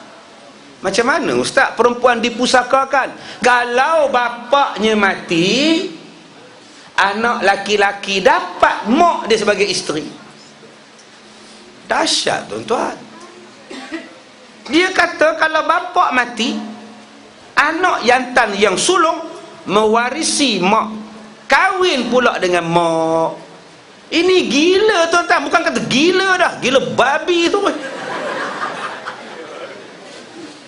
Macam mana Ustaz perempuan dipusakakan? Kalau bapaknya mati, anak laki-laki dapat mak dia sebagai isteri. Dahsyat tuan-tuan. Dia kata kalau bapa mati, anak jantan yang sulung mewarisi mak, kahwin pula dengan mak. Ini gila tuan-tuan, bukan kata gila dah, gila babi tu.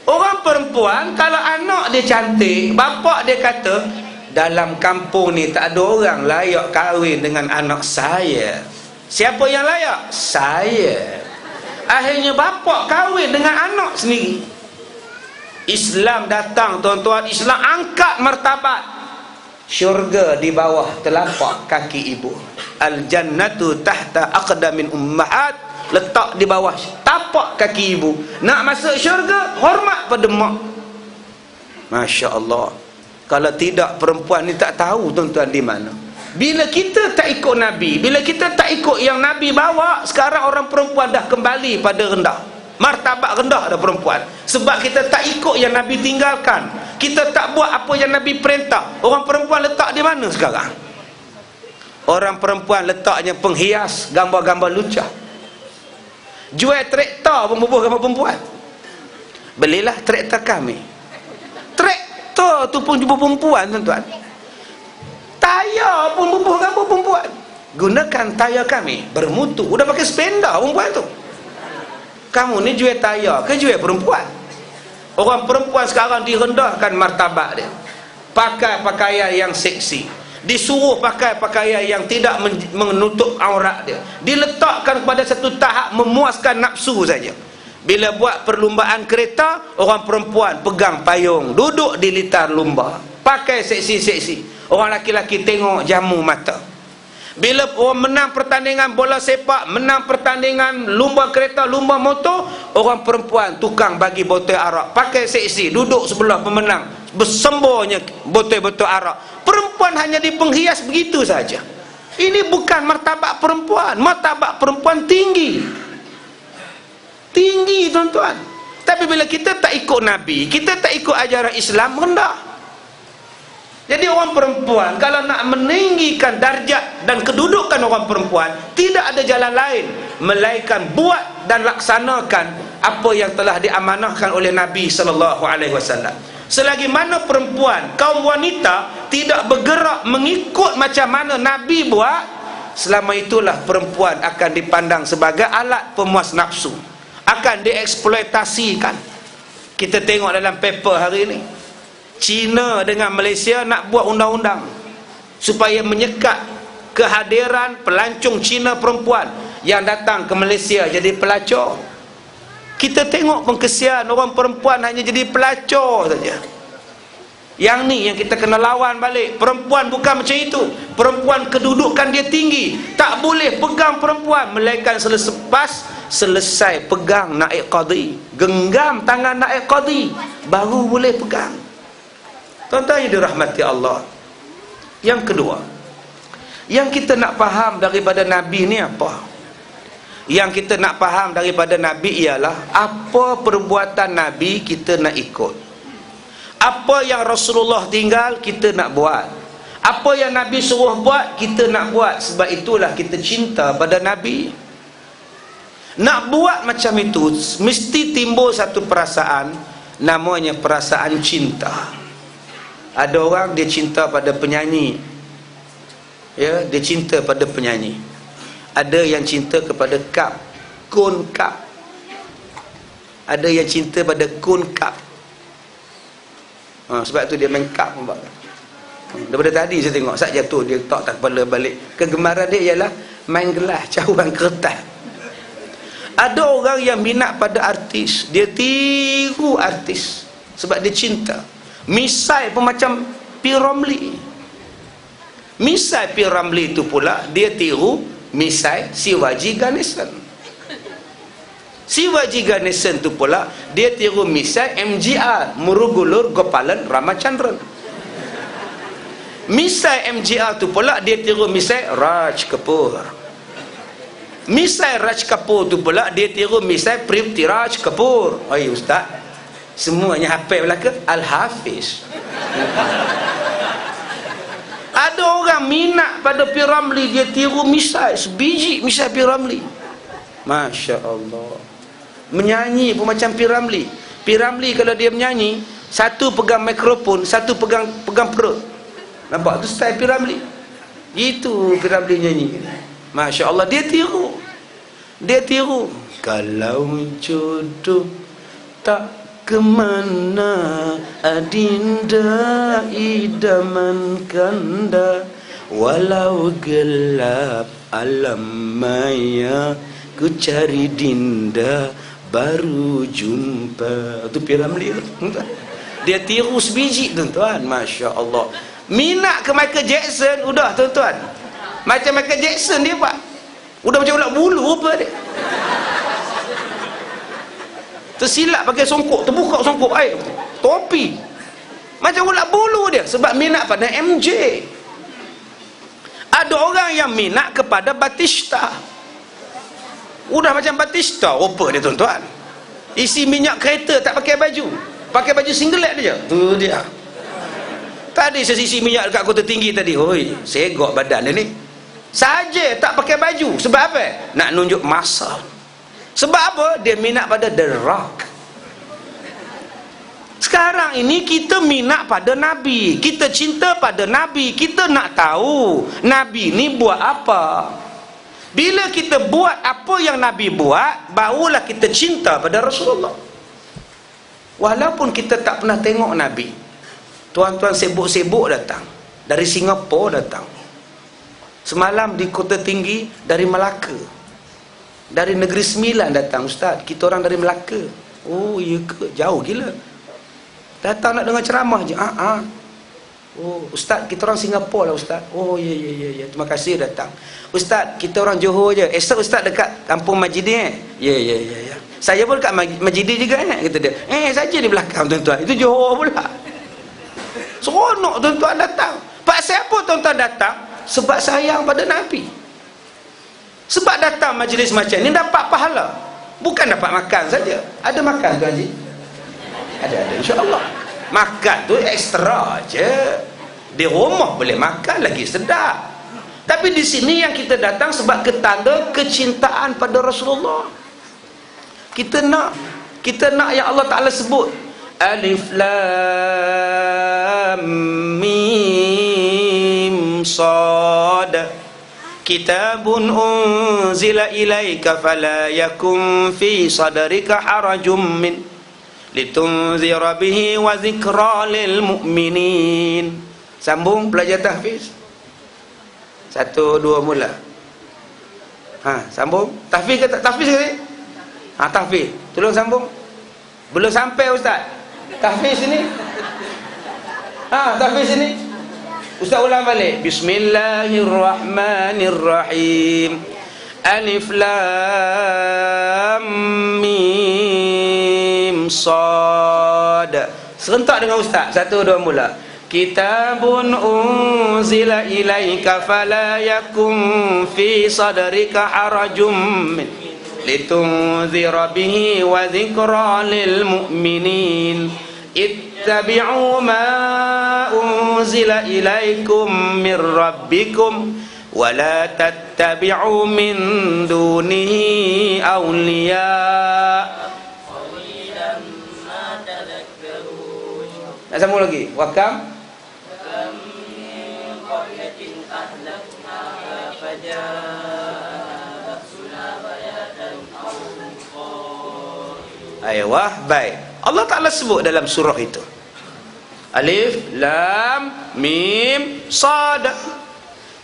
Orang perempuan kalau anak dia cantik, bapa dia kata, dalam kampung ni tak ada orang layak kahwin dengan anak saya. Siapa yang layak? Saya. Akhirnya bapa kahwin dengan anak sendiri. Islam datang tuan-tuan, Islam angkat martabat. Syurga di bawah telapak kaki ibu. Al-jannatu tahta aqdamin ummahat. Letak di bawah tapak kaki ibu. Nak masuk syurga, hormat pada mak. Masya Allah. Kalau tidak, perempuan ni tak tahu tuan-tuan di mana. Bila kita tak ikut Nabi, bila kita tak ikut yang Nabi bawa, sekarang orang perempuan dah kembali pada rendah. Martabat rendah dah perempuan. Sebab kita tak ikut yang Nabi tinggalkan. Kita tak buat apa yang Nabi perintah. Orang perempuan letak di mana sekarang? Orang perempuan letaknya penghias gambar-gambar lucah. Jual traktor pun bubuh gambar perempuan. Belilah traktor kami. Traktor tu pun jumpa perempuan tuan-tuan. Tayar pun bubuh gambar perempuan. gunakan tayar kami bermutu. Udah pakai spender perempuan tu. Kamu ni jual tayar ke jual perempuan? Orang perempuan sekarang direndahkan martabat dia, pakai pakaian yang seksi, disuruh pakai pakaian yang tidak menutup aurat dia, diletakkan kepada satu tahap memuaskan nafsu saja. Bila buat perlumbaan kereta, orang perempuan pegang payung, duduk di litar lumba, pakai seksi-seksi. Orang laki-laki tengok jamu mata. Bila orang menang pertandingan bola sepak, menang pertandingan lumba kereta, lumba motor, orang perempuan tukang bagi botol arak, pakai seksi, duduk sebelah pemenang, bersemburnya botol-botol arak. Perempuan hanya dipenghias begitu saja. Ini bukan martabat perempuan. Martabat perempuan tinggi, tinggi tuan-tuan. Tapi bila kita tak ikut Nabi, kita tak ikut ajaran Islam, rendah. Jadi orang perempuan kalau nak meninggikan darjat dan kedudukan orang perempuan, tidak ada jalan lain melainkan buat dan laksanakan apa yang telah diamanahkan oleh Nabi SAW. Selagi mana perempuan, kaum wanita tidak bergerak mengikut macam mana Nabi buat, selama itulah perempuan akan dipandang sebagai alat pemuas nafsu, akan dieksploitasikan. Kita tengok dalam paper hari ini, China dengan Malaysia nak buat undang-undang supaya menyekat kehadiran pelancong Cina perempuan yang datang ke Malaysia jadi pelacur. Kita tengok pengkesian orang perempuan hanya jadi pelacur saja. Yang ni yang kita kena lawan balik. Perempuan bukan macam itu. Perempuan kedudukan dia tinggi, tak boleh pegang perempuan melainkan selesai pegang naib qadi, genggam tangan naib qadi, baru boleh pegang. Tuan-tuan yang dirahmati Allah, yang kedua yang kita nak faham daripada Nabi ni apa? Yang kita nak faham daripada Nabi ialah apa perbuatan Nabi kita nak ikut, apa yang Rasulullah tinggal kita nak buat, apa yang Nabi suruh buat kita nak buat. Sebab itulah kita cinta pada Nabi. Nak buat macam itu mesti timbul satu perasaan, namanya perasaan cinta. Ada orang dia cinta pada penyanyi, ya, dia cinta pada penyanyi. Ada yang cinta kepada kap, kun kap. Ada yang cinta pada kun kap. Sebab tu dia main kap. Daripada tadi saya tengok sat jatuh dia tak kepala balik. Kegemaran dia ialah main gelas, cawan kertas. Ada orang yang minat pada artis, dia tiru artis sebab dia cinta. Misai pun macam P. Ramlee. Misai P. Ramlee itu pula dia tiru misai Shivaji Ganesan. Shivaji Ganesan itu pula dia tiru misai MGR, Murugulur Gopalan Ramachandran. Misai MGR itu pula dia tiru misai Raj Kapoor. Misai Raj Kapoor itu pula dia tiru misai Prithviraj Kapoor. Oi ustaz, semuanya hafal belaka Al-Hafiz. Ada orang minat pada P. Ramlee, dia tiru misai sebiji misai P. Ramlee. Masya Allah. Menyanyi pun macam P. Ramlee. P. Ramlee kalau dia menyanyi, satu pegang mikrofon, satu pegang perut. Nampak tu style P. Ramlee. Itu P. Ramlee nyanyi. Masya Allah, dia tiru. Dia tiru. Kalau jodoh tak kemana adinda idaman kanda, walau gelap alam maya ku cari dinda baru jumpa. Itu P. Ramlee. Dia tiru sebiji tuan-tuan. Masya Allah. Minat ke Michael Jackson, udah tuan-tuan, macam Michael Jackson dia buat. Udah macam ulat bulu apa dia. Tersilap pakai songkok, terbuka songkok air, topi macam ulat bulu dia, sebab minat pada MJ. Ada orang yang minat kepada Batista, udah macam Batista rupa dia tuan-tuan. Isi minyak kereta tak pakai baju, pakai baju singlet dia. Tu dia. Tadi saya isi minyak dekat Kota Tinggi tadi, hoi, segok badan dia ni. Saja tak pakai baju. Sebab apa? Nak nunjuk masa. Sebab apa? Dia minat pada The Rock. Sekarang ini kita minat pada Nabi, kita cinta pada Nabi, kita nak tahu Nabi ni buat apa. Bila kita buat apa yang Nabi buat, barulah kita cinta pada Rasulullah. Walaupun kita tak pernah tengok Nabi. Tuan-tuan sibuk-sibuk datang dari Singapura, datang semalam di Kota Tinggi dari Melaka, dari Negeri Sembilan datang. Ustaz, kita orang dari Melaka. Oh iya ke? Jauh gila. Datang nak dengar ceramah je. Oh, Ustaz, kita orang Singapura lah Ustaz. Oh, ya. Terima kasih datang. Ustaz, kita orang Johor je. Esok Ustaz dekat kampung Majidi Ya. Saya pun dekat Majidi juga kata dia. Saja di belakang tuan-tuan. Itu Johor pula. Seronok tuan-tuan datang. Pasal apa tuan-tuan datang? Sebab sayang pada Nabi. Sebab datang majlis macam ni dapat pahala. Bukan dapat makan saja. Ada makan Tuan Haji? Ada insya-Allah. Makan tu ekstra je. Di rumah boleh makan lagi sedap. Tapi di sini yang kita datang sebab ketanda kecintaan pada Rasulullah. Kita nak yang Allah Taala sebut Alif Lam Mim Shad Kitabun unzila ilaika fala yakun fi sadrika harajum min litunzira bihi wa zikra lil mu'minin. Sambung belajar tahfiz. 1 2 mula. Sambung. Tahfiz ke tak tahfiz ke? Tahfiz. Tolong sambung. Belum sampai Ustaz. Tahfiz sini. Tahfiz sini. Ustaz ulang balik. Bismillahirrahmanirrahim. Alif Lam Mim Shad. Serentak dengan Ustaz. 1 2 mula. Kitabun unzila ilaika fala yakun fi sadrika harajum min litunzira bihi wa zikra lil mu'minin ittabi'u ma unzila ilaikum min rabbikum wa la tattabi'u min dunihi awliya qalilan ma tadhakkarun. Nak sambung lagi. Wakam Ayawah, baik. Allah Ta'ala sebut dalam surah itu Alif Lam Mim Shad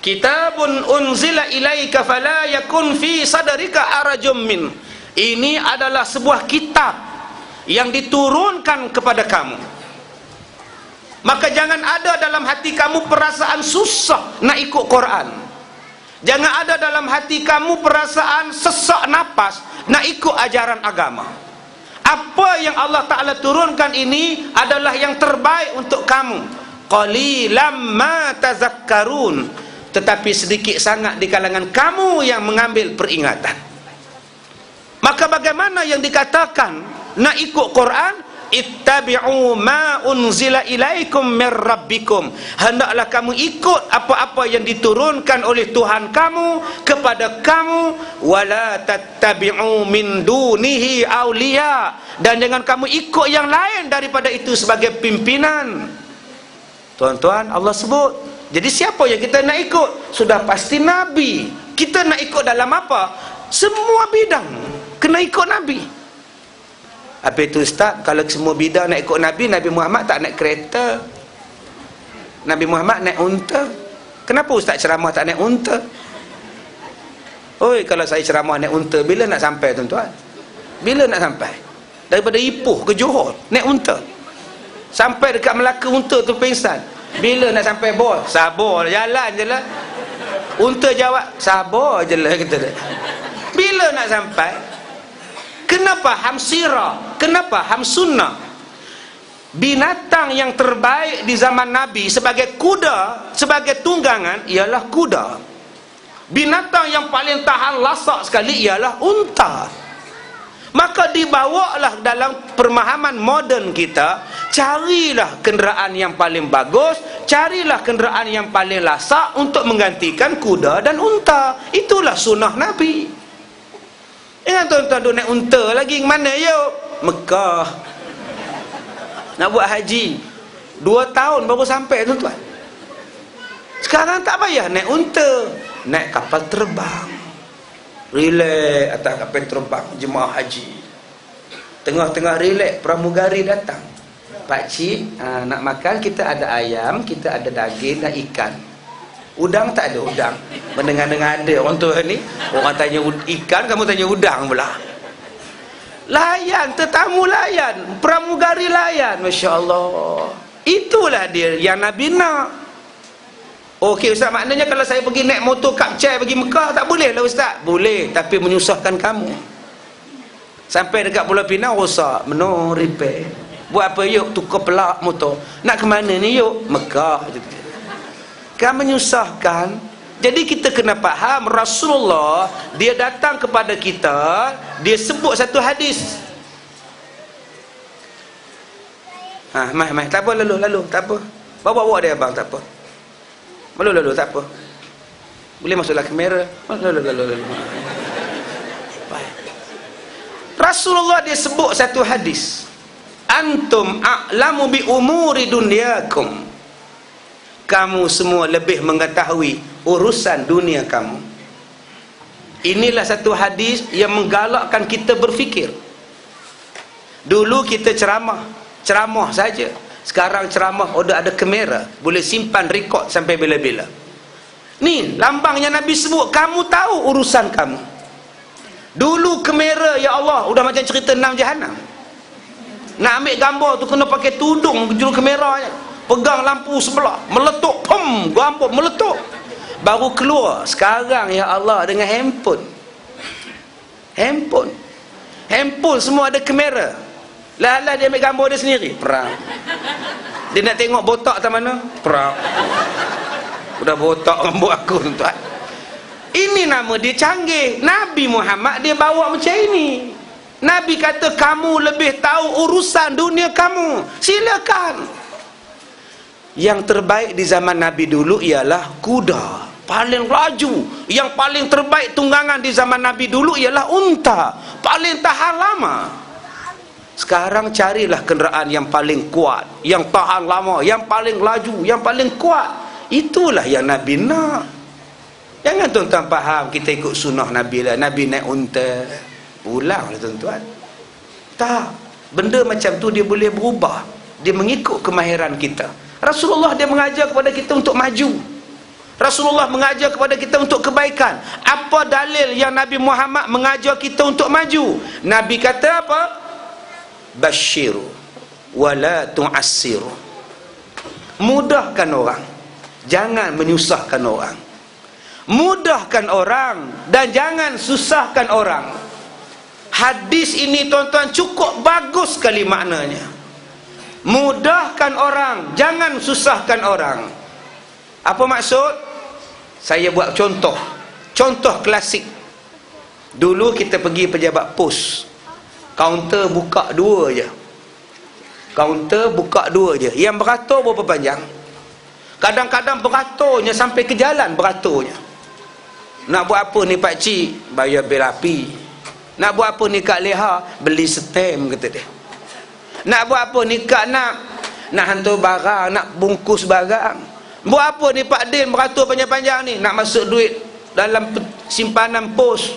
Kitabun unzila ilaika fala yakun fi sadrika harajum min. Ini adalah sebuah kitab yang diturunkan kepada kamu, maka jangan ada dalam hati kamu perasaan susah nak ikut Quran. Jangan ada dalam hati kamu perasaan sesak napas nak ikut ajaran agama. Apa yang Allah Ta'ala turunkan ini adalah yang terbaik untuk kamu. Qalilam ma tazakkarun. Tetapi sedikit sangat di kalangan kamu yang mengambil peringatan. Maka bagaimana yang dikatakan nak ikut Quran? Ittabi'u ma unzila ilaikum mir rabbikum. Hendaklah kamu ikut apa-apa yang diturunkan oleh Tuhan kamu kepada kamu. Wala tattabi'u min dunihi awliya. Dan jangan kamu ikut yang lain daripada itu sebagai pimpinan. Tuan-tuan, Allah sebut. Jadi siapa yang kita nak ikut? Sudah pasti Nabi. Kita nak ikut dalam apa? Semua bidang kena ikut Nabi. Apa itu Ustaz? Kalau semua bidang nak ikut Nabi, Nabi Muhammad tak naik kereta, Nabi Muhammad naik unta. Kenapa Ustaz ceramah tak naik unta? Oi, kalau saya ceramah naik unta, bila nak sampai tuan-tuan? Bila nak sampai? Daripada Ipoh ke Johor naik unta, sampai dekat Melaka unta tu pingsan. Bila nak sampai bos? Sabar, jalan je lah. Unta jawab, sabar je lah, kata dia. Bila nak sampai? Kenapa hamsira? Kenapa hamsunnah? Binatang yang terbaik di zaman Nabi sebagai kuda, sebagai tunggangan ialah kuda. Binatang yang paling tahan lasak sekali ialah unta. Maka dibawalah dalam pemahaman moden kita, carilah kenderaan yang paling bagus, carilah kenderaan yang paling lasak untuk menggantikan kuda dan unta. Itulah sunnah Nabi. Jangan tuan-tuan duk naik unta lagi. Mana yuk? Mekah. nak buat haji 2 tahun baru sampai, tuan-tuan. Sekarang tak payah naik unta, naik kapal terbang, relax atas kapal terbang jemaah haji. Tengah-tengah relax, pramugari datang, pakcik, nak makan, kita ada ayam, kita ada daging dan ikan. Udang tak ada udang. Mendengar-dengar ada orang tua ni, orang tanya ikan, kamu tanya udang pula. Layan, tetamu layan, pramugari layan. Masya Allah. Itulah dia yang Nabi nak. Okey Ustaz, maknanya kalau saya pergi naik motor kapcai pergi Mekah, tak boleh lah Ustaz? Boleh, tapi menyusahkan kamu. Sampai dekat Pulau Pinang rosak, repair. Buat apa yuk? Tukar pelak motor. Nak ke mana ni yuk? Mekah. Kan menyusahkan. Jadi kita kena faham, Rasulullah dia datang kepada kita, dia sebut satu hadis. Mai, tak apa, lalu, tak apa. Bawa dia abang, tak apa. Lalu, tak apa. Boleh masuklah kamera. Lalu. Rasulullah dia sebut satu hadis. Antum a'lamu bi umuri dunyakum. Kamu semua lebih mengetahui urusan dunia kamu. Inilah satu hadis yang menggalakkan kita berfikir. Dulu kita ceramah saja. Sekarang ceramah ada kamera, boleh simpan rekod sampai bila-bila. Ni lambangnya Nabi sebut, kamu tahu urusan kamu. Dulu kamera, ya Allah, udah macam cerita 6 jahanam. Nak ambil gambar tu kena pakai tudung juru kameranya, pegang lampu sebelah, meletup, gambar meletup, baru keluar. Sekarang ya Allah dengan handphone semua ada kamera. Lah dia ambil gambar dia sendiri, perang. Dia nak tengok botak tak mana, perang. Udah botak rambut aku, tuan. Ini nama dia canggih. Nabi Muhammad dia bawa macam ini. Nabi kata kamu lebih tahu urusan dunia kamu, silakan. Yang terbaik di zaman Nabi dulu ialah kuda, paling laju. Yang paling terbaik tunggangan di zaman Nabi dulu ialah unta, paling tahan lama. Sekarang carilah kenderaan yang paling kuat, yang tahan lama, yang paling laju, yang paling kuat. Itulah yang Nabi nak. Jangan tuan-tuan faham kita ikut sunnah Nabi lah. Nabi naik unta, ulanglah tuan-tuan. Tak, benda macam tu dia boleh berubah, dia mengikut kemahiran kita. Rasulullah dia mengajar kepada kita untuk maju. Rasulullah mengajar kepada kita untuk kebaikan. Apa dalil yang Nabi Muhammad mengajar kita untuk maju? Nabi kata apa? Basyiru wala tu'assiru. Mudahkan orang, jangan menyusahkan orang. Mudahkan orang dan jangan susahkan orang. Hadis ini tuan-tuan cukup bagus sekali maknanya. Mudahkan orang, jangan susahkan orang. Apa maksud? Saya buat contoh klasik. Dulu kita pergi pejabat pos, kaunter buka 2 je. Yang beratur berapa panjang? Kadang-kadang beraturnya sampai ke jalan beraturnya. Nak buat apa ni pakcik? Bayar bil api. Nak buat apa ni Kak Leha? Beli stem, kata dia. Nak buat apa ni Kak nak hantar barang, nak bungkus barang. Buat apa ni Pak Din beratur panjang-panjang ni? Nak masuk duit dalam simpanan pos,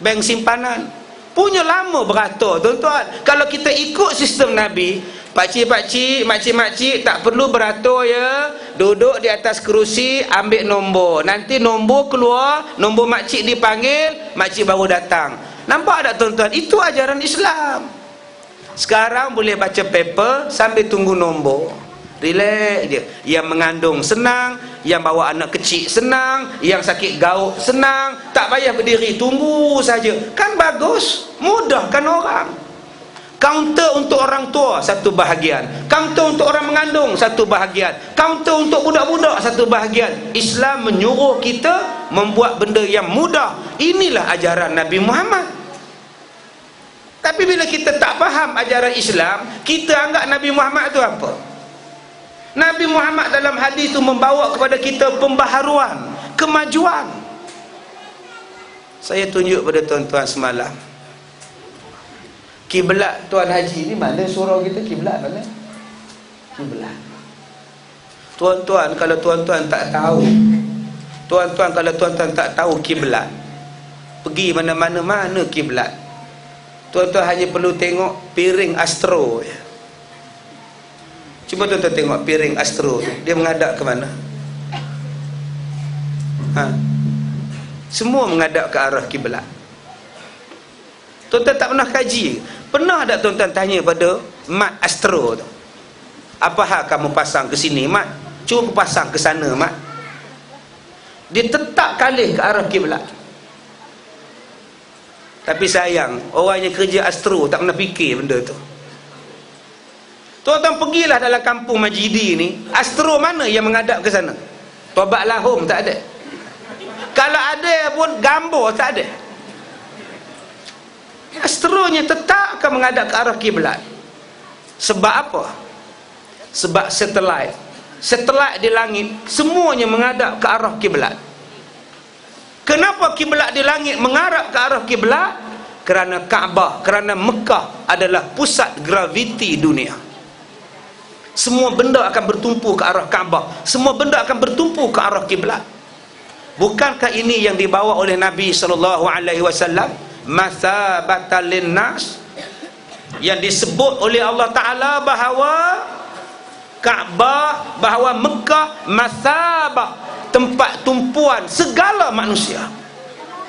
bank simpanan. Punya lama beratur, tuan-tuan. Kalau kita ikut sistem Nabi, pakcik-pakcik, makcik-makcik tak perlu beratur ya. Duduk di atas kerusi, ambil nombor. Nanti nombor keluar, nombor makcik dipanggil, makcik baru datang. Nampak tak tuan-tuan? Itu ajaran Islam. Sekarang boleh baca paper sambil tunggu nombor. Relax je. Yang mengandung senang, yang bawa anak kecil senang, yang sakit gout senang, tak payah berdiri, tunggu saja. Kan bagus, mudahkan orang. Kaunter untuk orang tua satu bahagian, kaunter untuk orang mengandung satu bahagian, kaunter untuk budak-budak satu bahagian. Islam menyuruh kita membuat benda yang mudah. Inilah ajaran Nabi Muhammad. Tapi bila kita tak faham ajaran Islam, kita anggap Nabi Muhammad itu apa? Nabi Muhammad dalam hadis itu membawa kepada kita pembaharuan, kemajuan. Saya tunjuk pada tuan-tuan semalam, kiblat Tuan Haji ni mana surau kita, kiblat mana? kiblat. Tuan-tuan, kalau tuan-tuan tak tahu, kalau tuan-tuan tak tahu kiblat, pergi mana-mana mana kiblat. Tuan-tuan hanya perlu tengok piring astro ya. Cuba tuan-tuan tengok piring astro tu, dia menghadap ke mana? Semua menghadap ke arah kiblat. Tuan-tuan tak pernah kaji. Pernah tak tuan-tuan tanya pada mat astro tu, apa hal kamu pasang ke sini mat? Cuba pasang ke sana mat. Dia tetap kalih ke arah kiblat. Tapi sayang, orang yang kerja astro tak pernah fikir benda tu. Tuan-tuan pergilah dalam kampung Majidi ni, astro mana yang menghadap ke sana? Tobat lahum tak ada. Kalau ada pun gambar tak ada. Astronya tetap akan menghadap ke arah kiblat. Sebab apa? Sebab satelit di langit semuanya menghadap ke arah kiblat. Kenapa kiblat di langit mengarah ke arah kiblat? Kerana Kaabah, kerana Mekah adalah pusat graviti dunia. Semua benda akan bertumpu ke arah Kaabah, semua benda akan bertumpu ke arah kiblat. Bukankah ini yang dibawa oleh Nabi SAW, mathabatan linnas, yang disebut oleh Allah Ta'ala bahawa Kaabah, bahawa Mekah mathabah, tempat tumpuan segala manusia.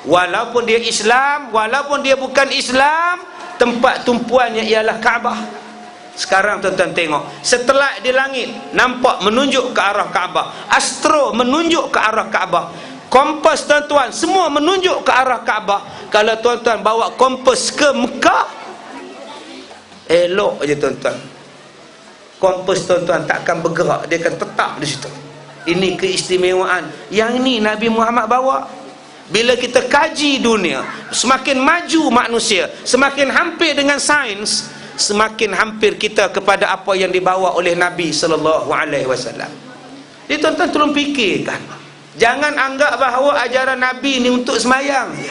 Walaupun dia Islam, walaupun dia bukan Islam, tempat tumpuannya ialah Kaabah. Sekarang tuan-tuan tengok, satelit di langit nampak menunjuk ke arah Kaabah, astro menunjuk ke arah Kaabah, kompas tuan-tuan semua menunjuk ke arah Kaabah. Kalau tuan-tuan bawa kompas ke Mekah, elok je tuan-tuan, kompas tuan-tuan takkan bergerak, dia akan tetap di situ. Ini keistimewaan yang ini Nabi Muhammad bawa. Bila kita kaji dunia, semakin maju manusia, semakin hampir dengan sains, semakin hampir kita kepada apa yang dibawa oleh Nabi SAW. Jadi tuan-tuan tolong fikirkan, jangan anggap bahawa ajaran Nabi ini untuk semayang je.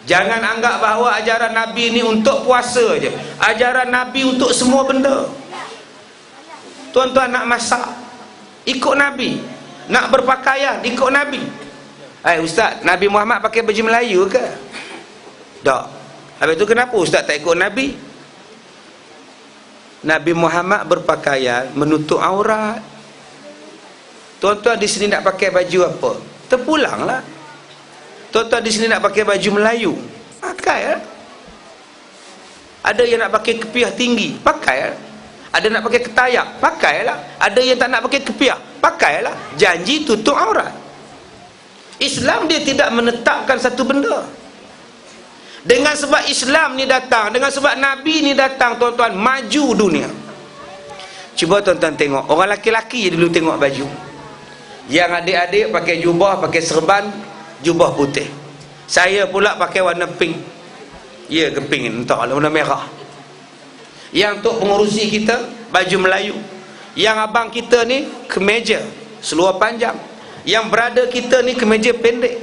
Jangan anggap bahawa ajaran Nabi ini untuk puasa je. Ajaran Nabi untuk semua benda. Tuan-tuan nak masak, ikut Nabi. Nak berpakaian, ikut Nabi. Ustaz, Nabi Muhammad pakai baju Melayu ke? Tak. Habis tu kenapa Ustaz tak ikut Nabi? Nabi Muhammad berpakaian menutup aurat. Tuan-tuan di sini nak pakai baju apa? Terpulanglah. Tuan-tuan di sini nak pakai baju Melayu, pakailah. Ada yang nak pakai kepiah tinggi, pakailah. Ada nak pakai ketayak, pakailah. Ada yang tak nak pakai kepiah, pakailah. Janji tutup aurat. Islam dia tidak menetapkan satu benda. Dengan sebab Islam ni datang, dengan sebab Nabi ni datang, tuan-tuan, maju dunia. Cuba tuan-tuan tengok, orang laki-laki je dulu tengok baju. Yang adik-adik pakai jubah, pakai serban, jubah putih. Saya pula pakai warna pink. Ya ke pink, entahlah, warna merah. Yang tok pengurusi kita baju Melayu. Yang abang kita ni kemeja seluar panjang. Yang brother kita ni kemeja pendek.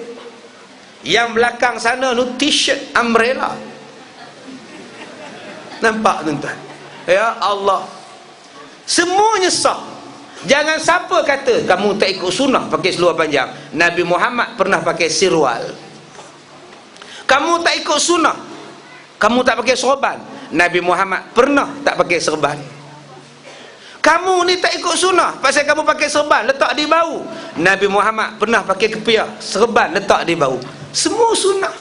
Yang belakang sana tu t-shirt umbrella. Nampak tuan-tuan? Ya Allah, semuanya sah. Jangan siapa kata kamu tak ikut sunnah pakai seluar panjang. Nabi Muhammad pernah pakai sirwal. Kamu tak ikut sunnah, kamu tak pakai serban. Nabi Muhammad pernah tak pakai serban. Kamu ni tak ikut sunnah pasal kamu pakai serban letak di bahu. Nabi Muhammad pernah pakai kepiah, serban letak di bahu. Semua sunnah.